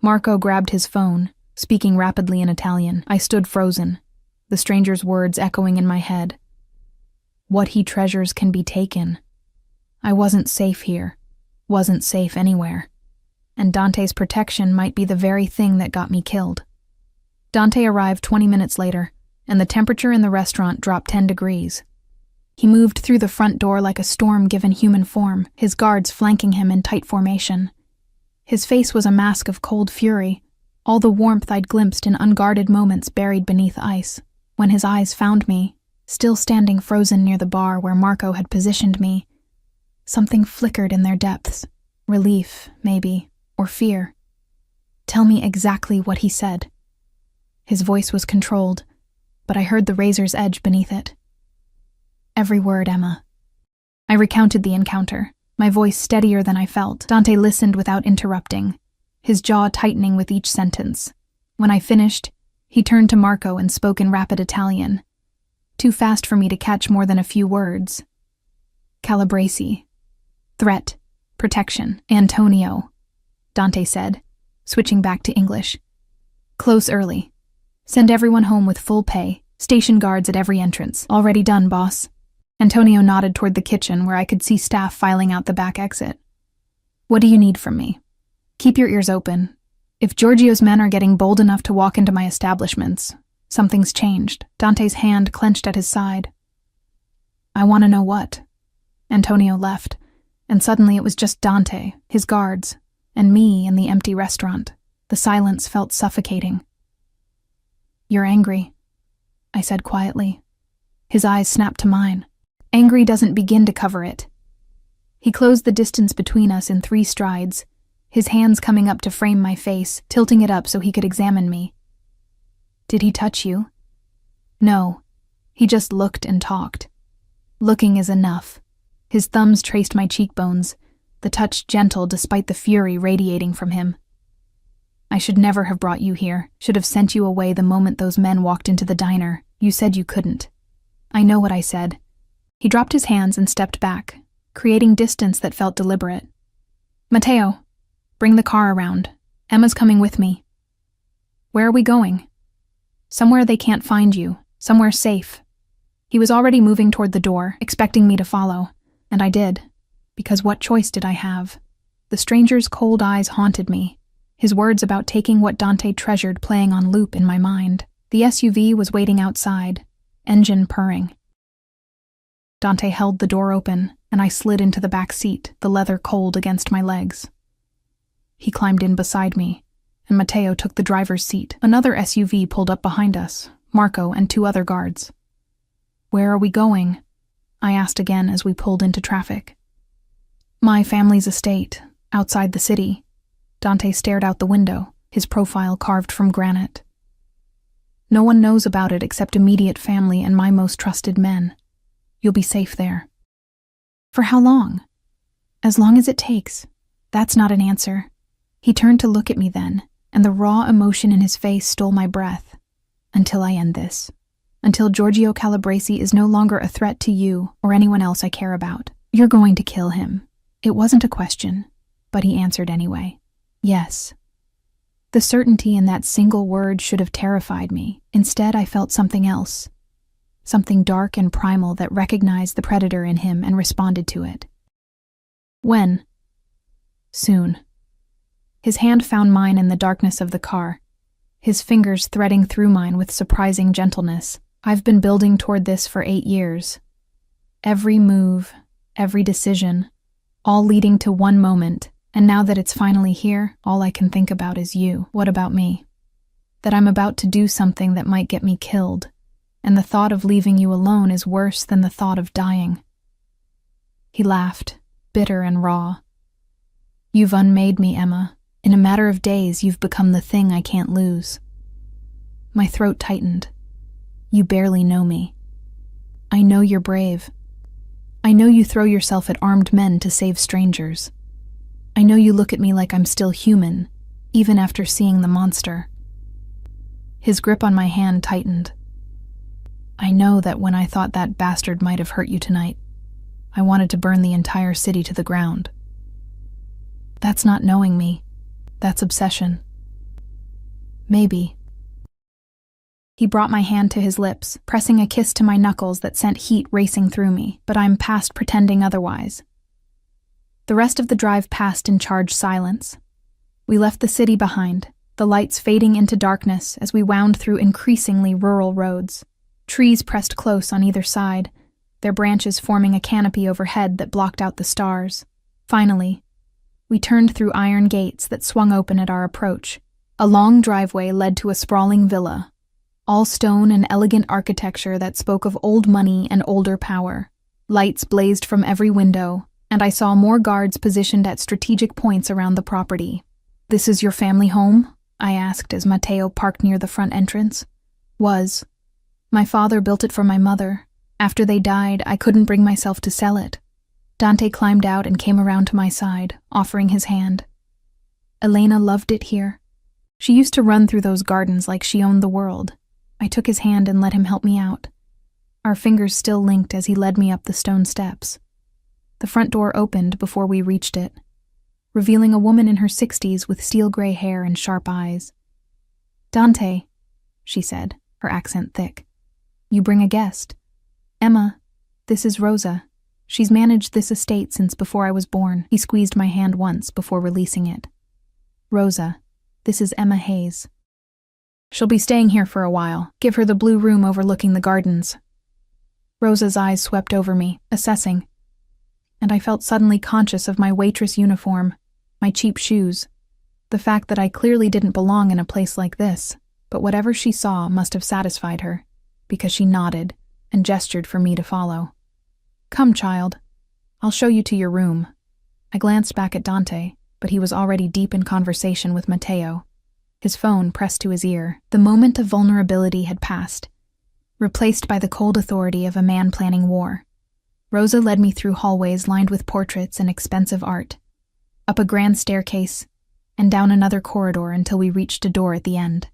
Marco grabbed his phone, speaking rapidly in Italian. I stood frozen, the stranger's words echoing in my head. What he treasures can be taken. I wasn't safe here, wasn't safe anywhere, and Dante's protection might be the very thing that got me killed. Dante arrived 20 minutes later, and the temperature in the restaurant dropped 10 degrees. He moved through the front door like a storm given human form, his guards flanking him in tight formation. His face was a mask of cold fury, all the warmth I'd glimpsed in unguarded moments buried beneath ice. When his eyes found me, still standing frozen near the bar where Marco had positioned me, something flickered in their depths. Relief, maybe, or fear. Tell me exactly what he said. His voice was controlled, but I heard the razor's edge beneath it. Every word, Emma. I recounted the encounter, my voice steadier than I felt. Dante listened without interrupting, his jaw tightening with each sentence. When I finished, he turned to Marco and spoke in rapid Italian, too fast for me to catch more than a few words. Calabresi. Threat. Protection. Antonio, Dante said, switching back to English. Close early. Send everyone home with full pay. Station guards at every entrance. Already done, boss. Antonio nodded toward the kitchen where I could see staff filing out the back exit. What do you need from me? Keep your ears open. If Giorgio's men are getting bold enough to walk into my establishments, something's changed. Dante's hand clenched at his side. I want to know what. Antonio left, and suddenly it was just Dante, his guards, and me in the empty restaurant. The silence felt suffocating. You're angry, I said quietly. His eyes snapped to mine. Angry doesn't begin to cover it. He closed the distance between us in 3 strides, his hands coming up to frame my face, tilting it up so he could examine me. Did he touch you? No, he just looked and talked. Looking is enough. His thumbs traced my cheekbones, the touch gentle despite the fury radiating from him. I should never have brought you here, should have sent you away the moment those men walked into the diner. You said you couldn't. I know what I said. He dropped his hands and stepped back, creating distance that felt deliberate. Matteo, bring the car around. Emma's coming with me. Where are we going? Somewhere they can't find you, somewhere safe. He was already moving toward the door, expecting me to follow, and I did, because what choice did I have? The stranger's cold eyes haunted me, his words about taking what Dante treasured playing on loop in my mind. The SUV was waiting outside, engine purring. Dante held the door open, and I slid into the back seat, the leather cold against my legs. He climbed in beside me, and Matteo took the driver's seat. Another SUV pulled up behind us, Marco and 2 other guards. Where are we going? I asked again as we pulled into traffic. My family's estate, outside the city. Dante stared out the window, his profile carved from granite. No one knows about it except immediate family and my most trusted men. You'll be safe there. For how long? As long as it takes. That's not an answer. He turned to look at me then, and the raw emotion in his face stole my breath. Until I end this. Until Giorgio Calabresi is no longer a threat to you or anyone else I care about. You're going to kill him. It wasn't a question, but he answered anyway. Yes. The certainty in that single word should have terrified me. Instead, I felt something else. Something dark and primal that recognized the predator in him and responded to it. When? Soon. His hand found mine in the darkness of the car, his fingers threading through mine with surprising gentleness. I've been building toward this for 8 years. Every move, every decision, all leading to one moment, and now that it's finally here, all I can think about is you. What about me? That I'm about to do something that might get me killed, and the thought of leaving you alone is worse than the thought of dying. He laughed, bitter and raw. You've unmade me, Emma. In a matter of days, you've become the thing I can't lose. My throat tightened. You barely know me. I know you're brave. I know you throw yourself at armed men to save strangers. I know you look at me like I'm still human, even after seeing the monster. His grip on my hand tightened. I know that when I thought that bastard might have hurt you tonight, I wanted to burn the entire city to the ground. That's not knowing me. That's obsession. Maybe. He brought my hand to his lips, pressing a kiss to my knuckles that sent heat racing through me, but I'm past pretending otherwise. The rest of the drive passed in charged silence. We left the city behind, the lights fading into darkness as we wound through increasingly rural roads. Trees pressed close on either side, their branches forming a canopy overhead that blocked out the stars. Finally, we turned through iron gates that swung open at our approach. A long driveway led to a sprawling villa, all stone and elegant architecture that spoke of old money and older power. Lights blazed from every window, and I saw more guards positioned at strategic points around the property. "This is your family home?" I asked as Matteo parked near the front entrance. "Was. My father built it for my mother. After they died, I couldn't bring myself to sell it." Dante climbed out and came around to my side, offering his hand. "Elena loved it here. She used to run through those gardens like she owned the world." I took his hand and let him help me out. Our fingers still linked as he led me up the stone steps. The front door opened before we reached it, revealing a woman in her 60s with steel-gray hair and sharp eyes. "Dante," she said, her accent thick. "You bring a guest. Emma, this is Rosa. She's managed this estate since before I was born." He squeezed my hand once before releasing it. "Rosa, this is Emma Hayes. She'll be staying here for a while. Give her the blue room overlooking the gardens." Rosa's eyes swept over me, assessing, and I felt suddenly conscious of my waitress uniform, my cheap shoes, the fact that I clearly didn't belong in a place like this, but whatever she saw must have satisfied her, because she nodded and gestured for me to follow. "Come, child. I'll show you to your room." I glanced back at Dante, but he was already deep in conversation with Matteo, his phone pressed to his ear. The moment of vulnerability had passed, replaced by the cold authority of a man planning war. Rosa led me through hallways lined with portraits and expensive art, up a grand staircase, and down another corridor until we reached a door at the end.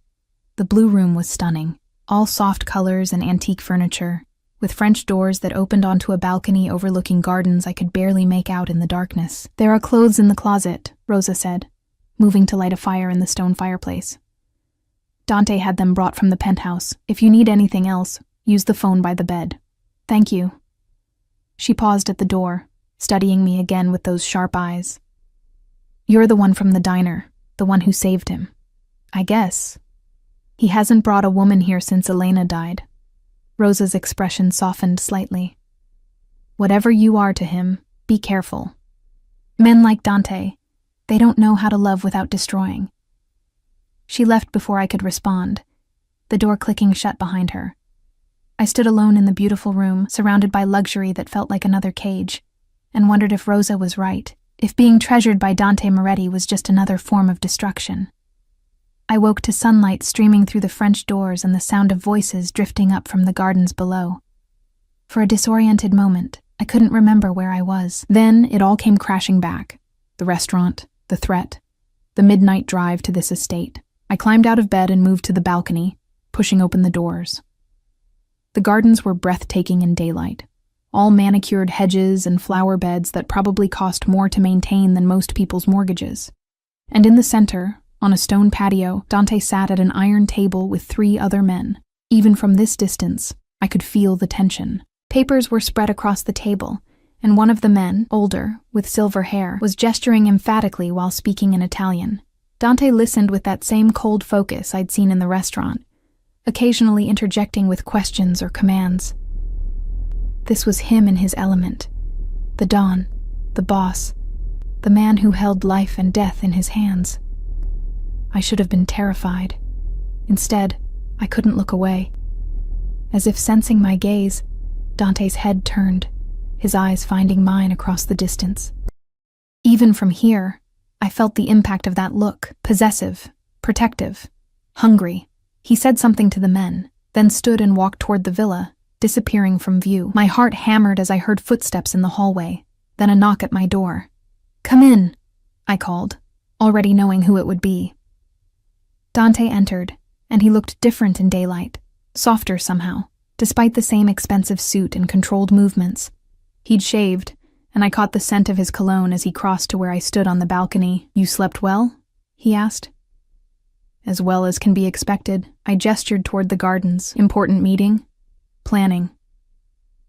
The blue room was stunning, all soft colors and antique furniture, with French doors that opened onto a balcony overlooking gardens I could barely make out in the darkness. "There are clothes in the closet," Rosa said, moving to light a fire in the stone fireplace. "Dante had them brought from the penthouse. If you need anything else, use the phone by the bed." "Thank you." She paused at the door, studying me again with those sharp eyes. "You're the one from the diner, the one who saved him." "I guess. He hasn't brought a woman here since Elena died." Rosa's expression softened slightly. "Whatever you are to him, be careful. Men like Dante, they don't know how to love without destroying." She left before I could respond, the door clicking shut behind her. I stood alone in the beautiful room, surrounded by luxury that felt like another cage, and wondered if Rosa was right, if being treasured by Dante Moretti was just another form of destruction. I woke to sunlight streaming through the French doors and the sound of voices drifting up from the gardens below. For a disoriented moment, I couldn't remember where I was. Then it all came crashing back. The restaurant, the threat, the midnight drive to this estate. I climbed out of bed and moved to the balcony, pushing open the doors. The gardens were breathtaking in daylight, all manicured hedges and flower beds that probably cost more to maintain than most people's mortgages. And in the center, on a stone patio, Dante sat at an iron table with 3 other men. Even from this distance, I could feel the tension. Papers were spread across the table, and one of the men, older, with silver hair, was gesturing emphatically while speaking in Italian. Dante listened with that same cold focus I'd seen in the restaurant, occasionally interjecting with questions or commands. This was him in his element. The Don, the boss, the man who held life and death in his hands. I should have been terrified. Instead, I couldn't look away. As if sensing my gaze, Dante's head turned, his eyes finding mine across the distance. Even from here, I felt the impact of that look, possessive, protective, hungry. He said something to the men, then stood and walked toward the villa, disappearing from view. My heart hammered as I heard footsteps in the hallway, then a knock at my door. "Come in," I called, already knowing who it would be. Dante entered, and he looked different in daylight, softer somehow, despite the same expensive suit and controlled movements. He'd shaved, and I caught the scent of his cologne as he crossed to where I stood on the balcony. "You slept well?" he asked. "As well as can be expected." I gestured toward the gardens. "Important meeting?" "Planning."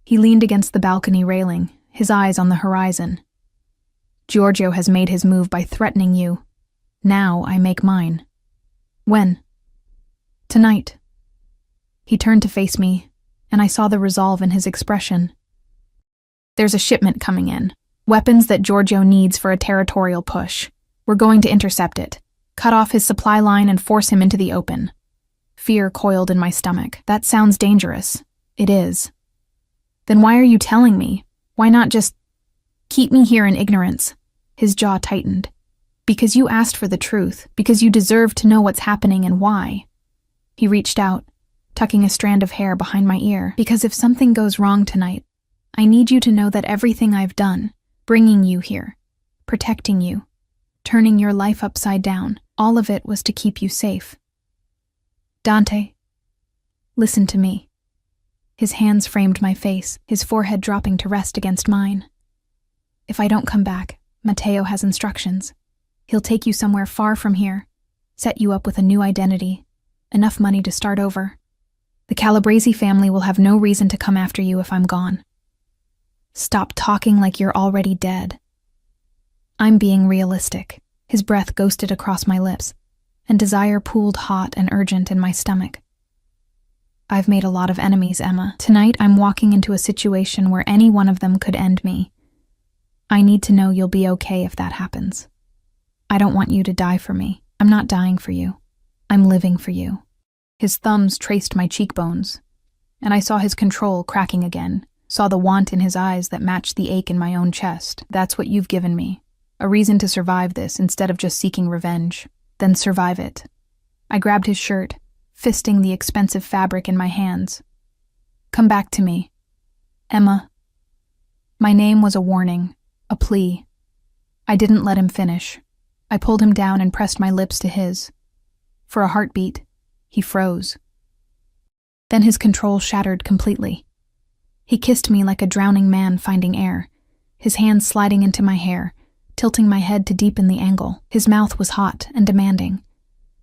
He leaned against the balcony railing, his eyes on the horizon. "Giorgio has made his move by threatening you. Now I make mine." "When?" "Tonight." He turned to face me, and I saw the resolve in his expression. "There's a shipment coming in. Weapons that Giorgio needs for a territorial push. We're going to intercept it, cut off his supply line and force him into the open." Fear coiled in my stomach. "That sounds dangerous." "It is." "Then why are you telling me? Why not just keep me here in ignorance?" His jaw tightened. "Because you asked for the truth, because you deserve to know what's happening and why." He reached out, tucking a strand of hair behind my ear. "Because if something goes wrong tonight, I need you to know that everything I've done, bringing you here, protecting you, turning your life upside down, all of it was to keep you safe. Dante, listen to me." His hands framed my face, his forehead dropping to rest against mine. "If I don't come back, Matteo has instructions. He'll take you somewhere far from here, set you up with a new identity, enough money to start over. The Calabrese family will have no reason to come after you if I'm gone. Stop talking like you're already dead." I'm being realistic. His breath ghosted across my lips, and desire pooled hot and urgent in my stomach. "I've made a lot of enemies, Emma. Tonight I'm walking into a situation where any one of them could end me. I need to know you'll be okay if that happens. I don't want you to die for me. I'm not dying for you. I'm living for you." His thumbs traced my cheekbones, and I saw his control cracking again, saw the want in his eyes that matched the ache in my own chest. "That's what you've given me. A reason to survive this instead of just seeking revenge. Then survive it." I grabbed his shirt, fisting the expensive fabric in my hands. "Come back to me, Emma." My name was a warning, a plea. I didn't let him finish. I pulled him down and pressed my lips to his. For a heartbeat, he froze. Then his control shattered completely. He kissed me like a drowning man finding air, his hands sliding into my hair, tilting my head to deepen the angle. His mouth was hot and demanding,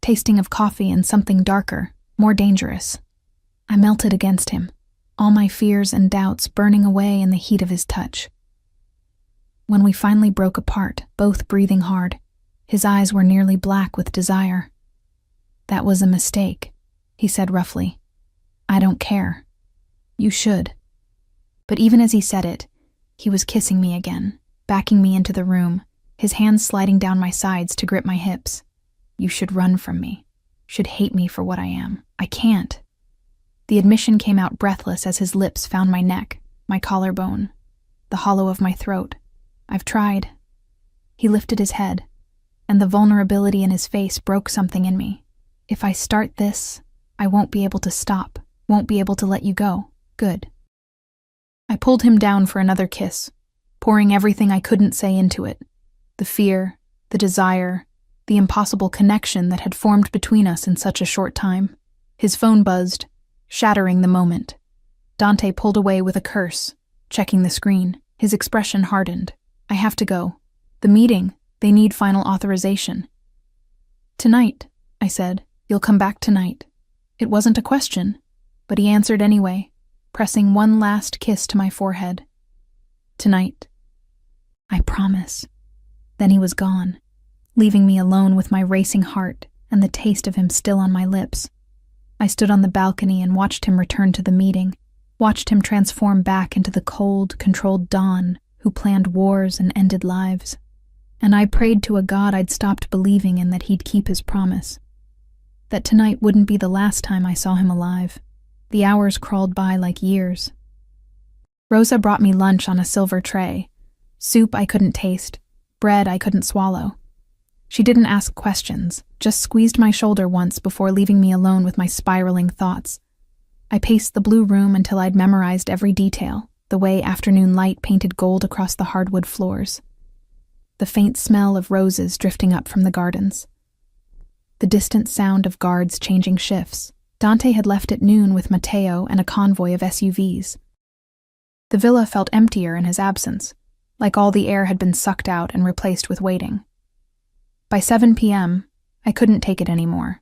tasting of coffee and something darker, more dangerous. I melted against him, all my fears and doubts burning away in the heat of his touch. When we finally broke apart, both breathing hard, his eyes were nearly black with desire. "That was a mistake," he said roughly. "I don't care. You should." But even as he said it, he was kissing me again, backing me into the room, his hands sliding down my sides to grip my hips. "You should run from me, should hate me for what I am. I can't." The admission came out breathless as his lips found my neck, my collarbone, the hollow of my throat. "I've tried." He lifted his head, and the vulnerability in his face broke something in me. "If I start this, I won't be able to stop, won't be able to let you go. Good." I pulled him down for another kiss, pouring everything I couldn't say into it. The fear, the desire, the impossible connection that had formed between us in such a short time. His phone buzzed, shattering the moment. Dante pulled away with a curse, checking the screen. His expression hardened. "I have to go. The meeting, they need final authorization." "Tonight," I said. "You'll come back tonight." It wasn't a question, but he answered anyway, pressing one last kiss to my forehead. "Tonight." "I promise." Then he was gone, leaving me alone with my racing heart and the taste of him still on my lips. I stood on the balcony and watched him return to the meeting, watched him transform back into the cold, controlled Don who planned wars and ended lives. And I prayed to a God I'd stopped believing in that he'd keep his promise. That tonight wouldn't be the last time I saw him alive. The hours crawled by like years. Rosa brought me lunch on a silver tray. Soup I couldn't taste, bread I couldn't swallow. She didn't ask questions, just squeezed my shoulder once before leaving me alone with my spiraling thoughts. I paced the blue room until I'd memorized every detail, the way afternoon light painted gold across the hardwood floors, the faint smell of roses drifting up from the gardens, the distant sound of guards changing shifts. Dante had left at noon with Matteo and a convoy of SUVs. The villa felt emptier in his absence, like all the air had been sucked out and replaced with waiting. By 7 p.m., I couldn't take it anymore.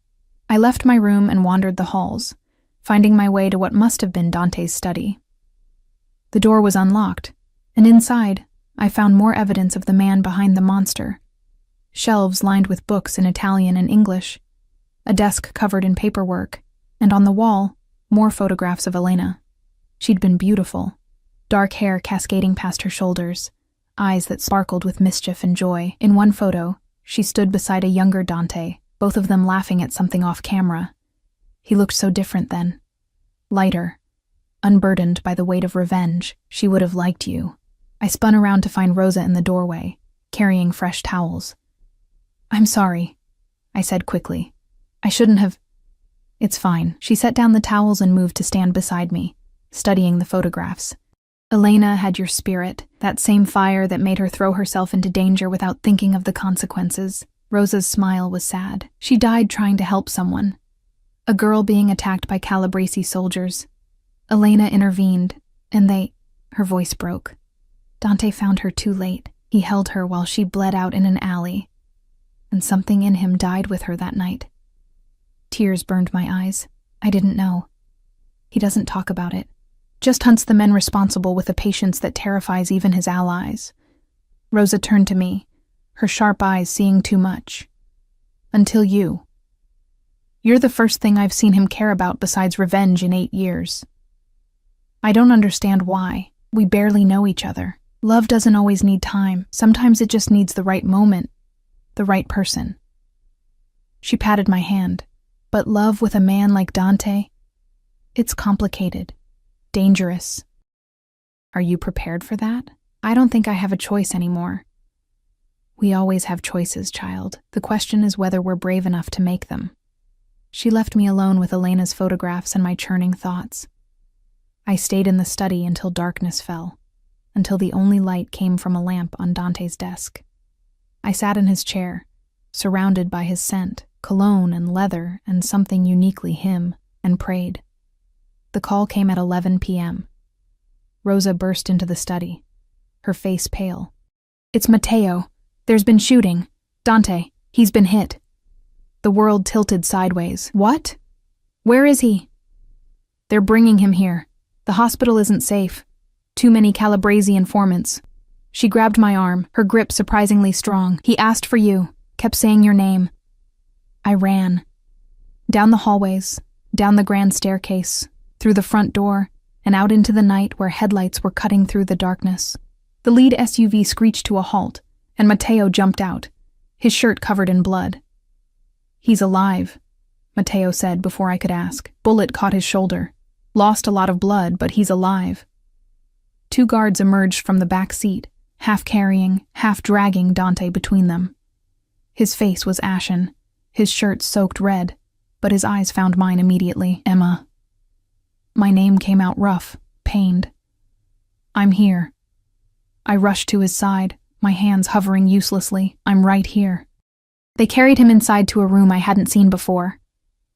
I left my room and wandered the halls, finding my way to what must have been Dante's study. The door was unlocked, and inside, I found more evidence of the man behind the monster. Shelves lined with books in Italian and English, a desk covered in paperwork, and on the wall, more photographs of Elena. She'd been beautiful, dark hair cascading past her shoulders, eyes that sparkled with mischief and joy. In one photo, she stood beside a younger Dante, both of them laughing at something off camera. He looked so different then. Lighter, unburdened by the weight of revenge. She would have liked you. I spun around to find Rosa in the doorway, carrying fresh towels. "I'm sorry," I said quickly. "I shouldn't have—" "It's fine." She set down the towels and moved to stand beside me, studying the photographs. Elena had your spirit, that same fire that made her throw herself into danger without thinking of the consequences. Rosa's smile was sad. She died trying to help someone. A girl being attacked by Calabrese soldiers. Elena intervened, and her voice broke. Dante found her too late. He held her while she bled out in an alley, and something in him died with her that night. Tears burned my eyes. I didn't know. He doesn't talk about it. Just hunts the men responsible with a patience that terrifies even his allies. Rosa turned to me, her sharp eyes seeing too much. "Until you. You're the first thing I've seen him care about besides revenge in 8 years. I don't understand why. We barely know each other. Love doesn't always need time. Sometimes it just needs the right moment, the right person." She patted my hand. "But love with a man like Dante? It's complicated. Dangerous. Are you prepared for that? I don't think I have a choice anymore." "We always have choices, child. The question is whether we're brave enough to make them." She left me alone with Elena's photographs and my churning thoughts. I stayed in the study until darkness fell, until the only light came from a lamp on Dante's desk. I sat in his chair, surrounded by his scent, cologne and leather and something uniquely him, and prayed. The call came at 11 p.m. Rosa burst into the study, her face pale. "It's Matteo. There's been shooting. Dante, he's been hit." The world tilted sideways. "What? Where is he?" "They're bringing him here. The hospital isn't safe. Too many Calabrese informants." She grabbed my arm, her grip surprisingly strong. "He asked for you, kept saying your name." I ran. Down the hallways, down the grand staircase, through the front door, and out into the night where headlights were cutting through the darkness. The lead SUV screeched to a halt, and Matteo jumped out, his shirt covered in blood. "He's alive," Matteo said before I could ask. "Bullet caught his shoulder. Lost a lot of blood, but he's alive." 2 guards emerged from the back seat, half carrying, half dragging Dante between them. His face was ashen, his shirt soaked red, but his eyes found mine immediately. "Emma." My name came out rough, pained. "I'm here." I rushed to his side, my hands hovering uselessly. "I'm right here." They carried him inside to a room I hadn't seen before.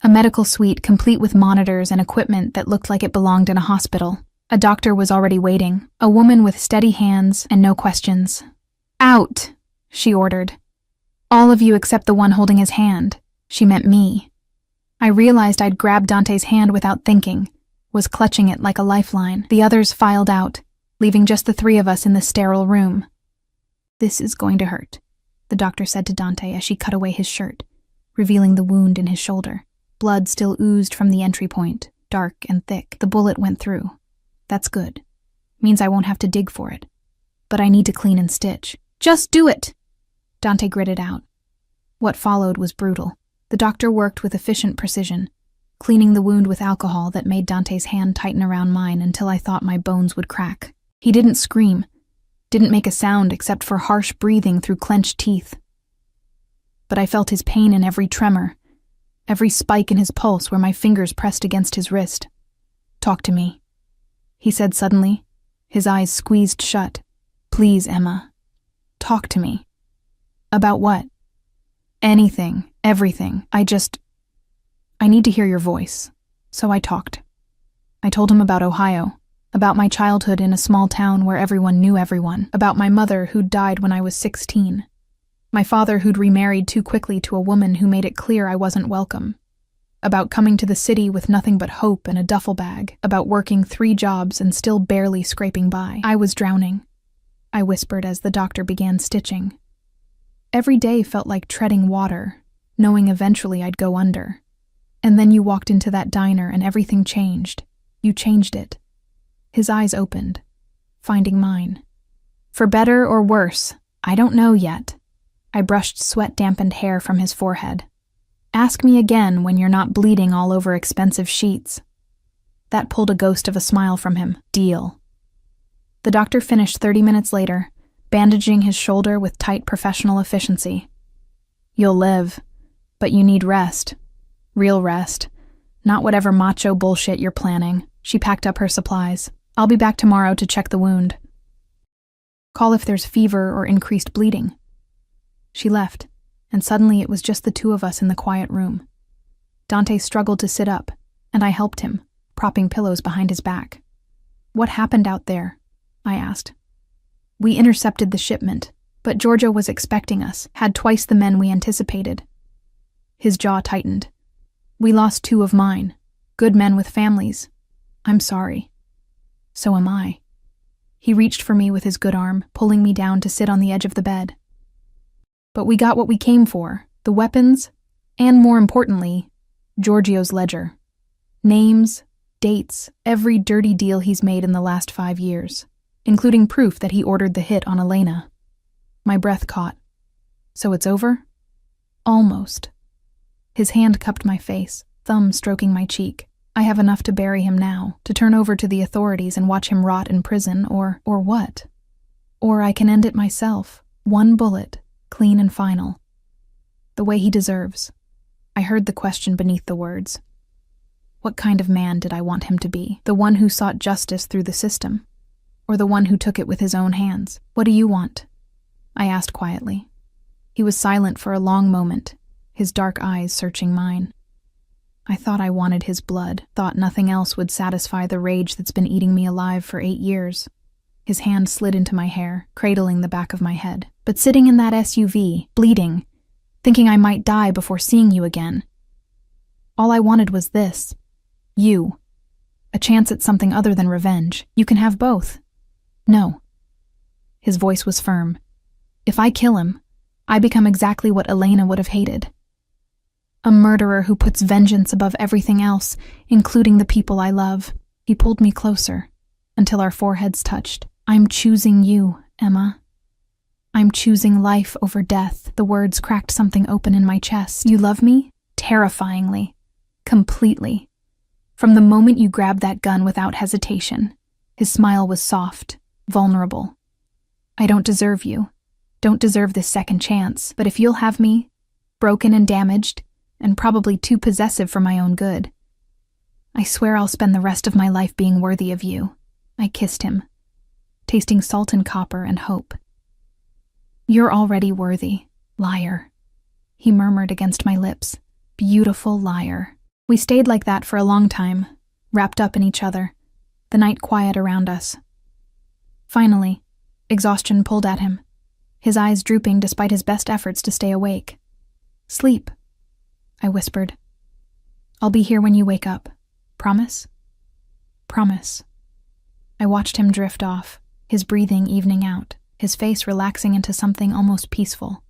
A medical suite complete with monitors and equipment that looked like it belonged in a hospital. A doctor was already waiting, a woman with steady hands and no questions. "Out," she ordered. "All of you except the one holding his hand." She meant me. I realized I'd grabbed Dante's hand without thinking, was clutching it like a lifeline. The others filed out, leaving just the 3 of us in the sterile room. "This is going to hurt," the doctor said to Dante as she cut away his shirt, revealing the wound in his shoulder. Blood still oozed from the entry point, dark and thick. The bullet went through. That's good. Means I won't have to dig for it. But I need to clean and stitch. "Just do it!" Dante gritted out. What followed was brutal. The doctor worked with efficient precision, cleaning the wound with alcohol that made Dante's hand tighten around mine until I thought my bones would crack. He didn't scream, didn't make a sound except for harsh breathing through clenched teeth. but I felt his pain in every tremor, every spike in his pulse where my fingers pressed against his wrist. "Talk to me," he said suddenly, his eyes squeezed shut. "Please, Emma. Talk to me." "About what?" "Anything, everything. I need to hear your voice." So I talked. I told him about Ohio, about my childhood in a small town where everyone knew everyone, about my mother who'd died when I was 16, my father who'd remarried too quickly to a woman who made it clear I wasn't welcome, about coming to the city with nothing but hope and a duffel bag, about working 3 jobs and still barely scraping by. "I was drowning," I whispered as the doctor began stitching. Every day felt like treading water, knowing eventually I'd go under. And then you walked into that diner and everything changed. You changed it. His eyes opened, finding mine. "For better or worse, I don't know yet." I brushed sweat-dampened hair from his forehead. "Ask me again when you're not bleeding all over expensive sheets." That pulled a ghost of a smile from him. "Deal." The doctor finished 30 minutes later, bandaging his shoulder with tight professional efficiency. "You'll live, but you need rest. Real rest. Not whatever macho bullshit you're planning." She packed up her supplies. "I'll be back tomorrow to check the wound. Call if there's fever or increased bleeding." She left, and suddenly it was just the 2 of us in the quiet room. Dante struggled to sit up, and I helped him, propping pillows behind his back. "What happened out there?" I asked. "We intercepted the shipment, but Giorgio was expecting us, had twice the men we anticipated." His jaw tightened. "We lost 2 of mine, good men with families. I'm sorry." "So am I." He reached for me with his good arm, pulling me down to sit on the edge of the bed. "But we got what we came for, the weapons, and more importantly, Giorgio's ledger. Names, dates, every dirty deal he's made in the last 5 years, including proof that he ordered the hit on Elena." My breath caught. "So it's over?" "Almost." His hand cupped my face, thumb stroking my cheek. "I have enough to bury him now, to turn over to the authorities and watch him rot in prison, or what? Or I can end it myself, 1 bullet, clean and final. The way he deserves." I heard the question beneath the words. What kind of man did I want him to be? The one who sought justice through the system? Or the one who took it with his own hands? "What do you want?" I asked quietly. He was silent for a long moment, his dark eyes searching mine. I thought I wanted his blood, thought nothing else would satisfy the rage that's been eating me alive for 8 years. His hand slid into my hair, cradling the back of my head. "But sitting in that SUV, bleeding, thinking I might die before seeing you again. All I wanted was this. You. A chance at something other than revenge. You can have both." "No." His voice was firm. "If I kill him, I become exactly what Elena would have hated. A murderer who puts vengeance above everything else, including the people I love." He pulled me closer, until our foreheads touched. "I'm choosing you, Emma. I'm choosing life over death." The words cracked something open in my chest. "You love me? Terrifyingly. Completely. From the moment you grabbed that gun without hesitation." His smile was soft, vulnerable. "I don't deserve you. Don't deserve this second chance. But if you'll have me, broken and damaged, and probably too possessive for my own good, I swear I'll spend the rest of my life being worthy of you." I kissed him, tasting salt and copper and hope. "You're already worthy, liar," he murmured against my lips. "Beautiful liar." We stayed like that for a long time, wrapped up in each other, the night quiet around us. Finally, exhaustion pulled at him, his eyes drooping despite his best efforts to stay awake. "Sleep," I whispered. "I'll be here when you wake up. Promise?" "Promise." I watched him drift off, his breathing evening out, his face relaxing into something almost peaceful.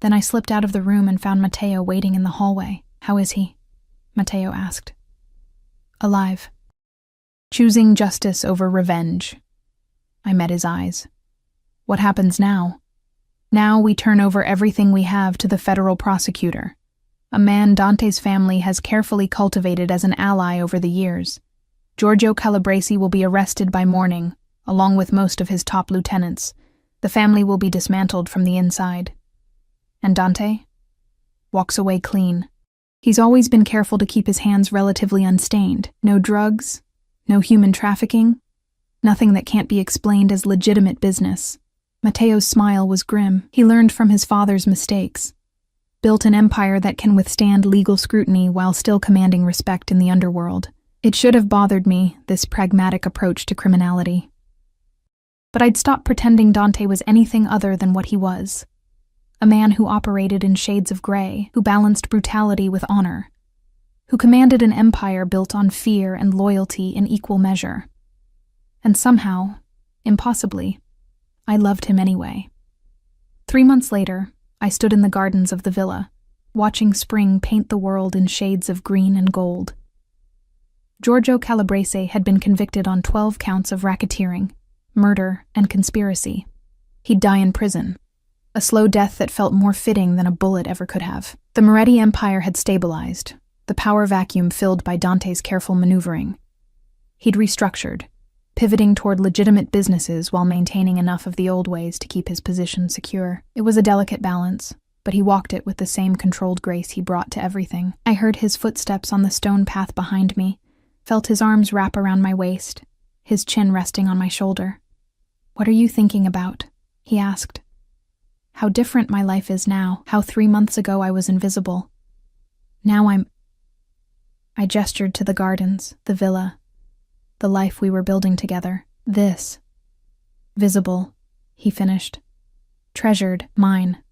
Then I slipped out of the room and found Matteo waiting in the hallway. "How is he?" Matteo asked. "Alive. Choosing justice over revenge." I met his eyes. "What happens now?" "Now we turn over everything we have to the federal prosecutor, a man Dante's family has carefully cultivated as an ally over the years. Giorgio Calabresi will be arrested by morning, along with most of his top lieutenants. The family will be dismantled from the inside. And Dante? walks away clean. He's always been careful to keep his hands relatively unstained. No drugs, no human trafficking, nothing that can't be explained as legitimate business. Matteo's smile was grim. He learned from his father's mistakes, built an empire that can withstand legal scrutiny while still commanding respect in the underworld. It should have bothered me, this pragmatic approach to criminality. But I'd stopped pretending Dante was anything other than what he was. A man who operated in shades of gray, who balanced brutality with honor, who commanded an empire built on fear and loyalty in equal measure. And somehow, impossibly, I loved him anyway. 3 months later, I stood in the gardens of the villa, watching spring paint the world in shades of green and gold. Giorgio Calabrese had been convicted on 12 counts of racketeering, murder, and conspiracy. He'd die in prison, a slow death that felt more fitting than a bullet ever could have. The Moretti Empire had stabilized, the power vacuum filled by Dante's careful maneuvering. He'd restructured, pivoting toward legitimate businesses while maintaining enough of the old ways to keep his position secure. It was a delicate balance, but he walked it with the same controlled grace he brought to everything. I heard his footsteps on the stone path behind me, felt his arms wrap around my waist, his chin resting on my shoulder. "What are you thinking about?" he asked. "How different my life is now, how 3 months ago I was invisible. Now I gestured to the gardens, the villa, the life we were building together. "This. Visible," he finished. "Treasured, mine."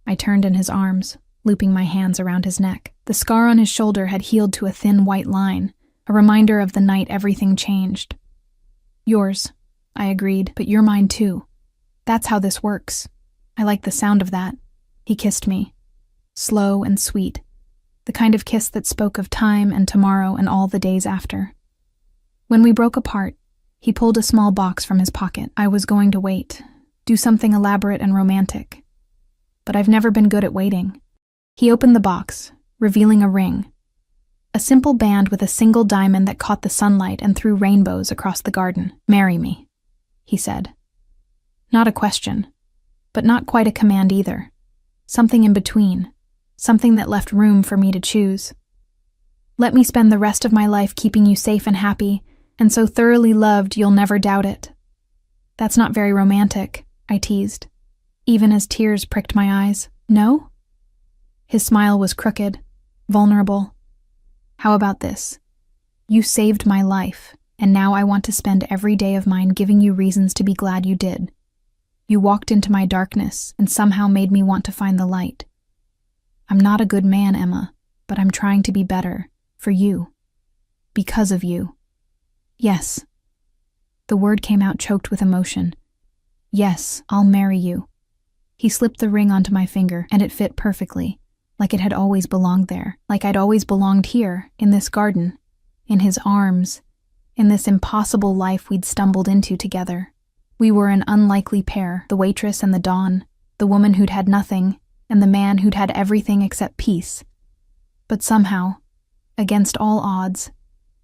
I turned in his arms, looping my hands around his neck. The scar on his shoulder had healed to a thin white line, a reminder of the night everything changed. "Yours," I agreed, "but you're mine too. That's how this works." I like the sound of that. He kissed me, slow and sweet, the kind of kiss that spoke of time and tomorrow and all the days after. When we broke apart, he pulled a small box from his pocket. I was going to wait, do something elaborate and romantic. But I've never been good at waiting. He opened the box, revealing a ring. A simple band with a single diamond that caught the sunlight and threw rainbows across the garden. "Marry me," he said. Not a question, but not quite a command either. Something in between, something that left room for me to choose. "Let me spend the rest of my life keeping you safe and happy, and so thoroughly loved you'll never doubt it." "That's not very romantic," I teased, even as tears pricked my eyes. "No?" His smile was crooked, vulnerable. "How about this? You saved my life, and now I want to spend every day of mine giving you reasons to be glad you did. You walked into my darkness and somehow made me want to find the light. I'm not a good man, Emma, but I'm trying to be better, for you. Because of you. Yes." The word came out choked with emotion. "Yes, I'll marry you." He slipped the ring onto my finger, and it fit perfectly, like it had always belonged there, like I'd always belonged here, in this garden, in his arms, in this impossible life we'd stumbled into together. We were an unlikely pair, the waitress and the dawn, the woman who'd had nothing, and the man who'd had everything except peace. But somehow, against all odds,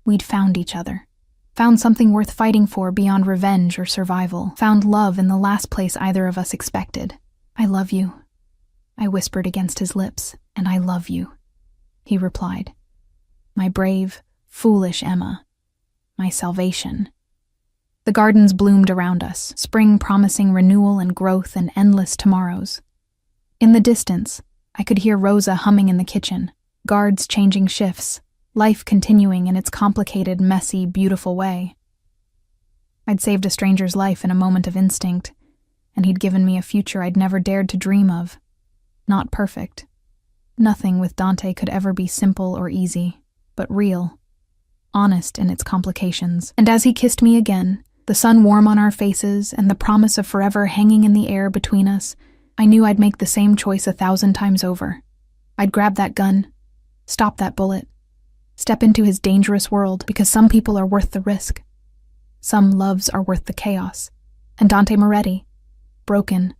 we'd found each other. Found something worth fighting for beyond revenge or survival. Found love in the last place either of us expected. "I love you," I whispered against his lips, "and I love you," he replied. "My brave, foolish Emma. My salvation." The gardens bloomed around us, spring promising renewal and growth and endless tomorrows. In the distance, I could hear Rosa humming in the kitchen, guards changing shifts, life continuing in its complicated, messy, beautiful way. I'd saved a stranger's life in a moment of instinct, and he'd given me a future I'd never dared to dream of. Not perfect. Nothing with Dante could ever be simple or easy, but real, honest in its complications. And as he kissed me again, the sun warm on our faces and the promise of forever hanging in the air between us, I knew I'd make the same choice 1,000 times over. I'd grab that gun, stop that bullet, step into his dangerous world, because some people are worth the risk. Some loves are worth the chaos. And Dante Moretti, broken,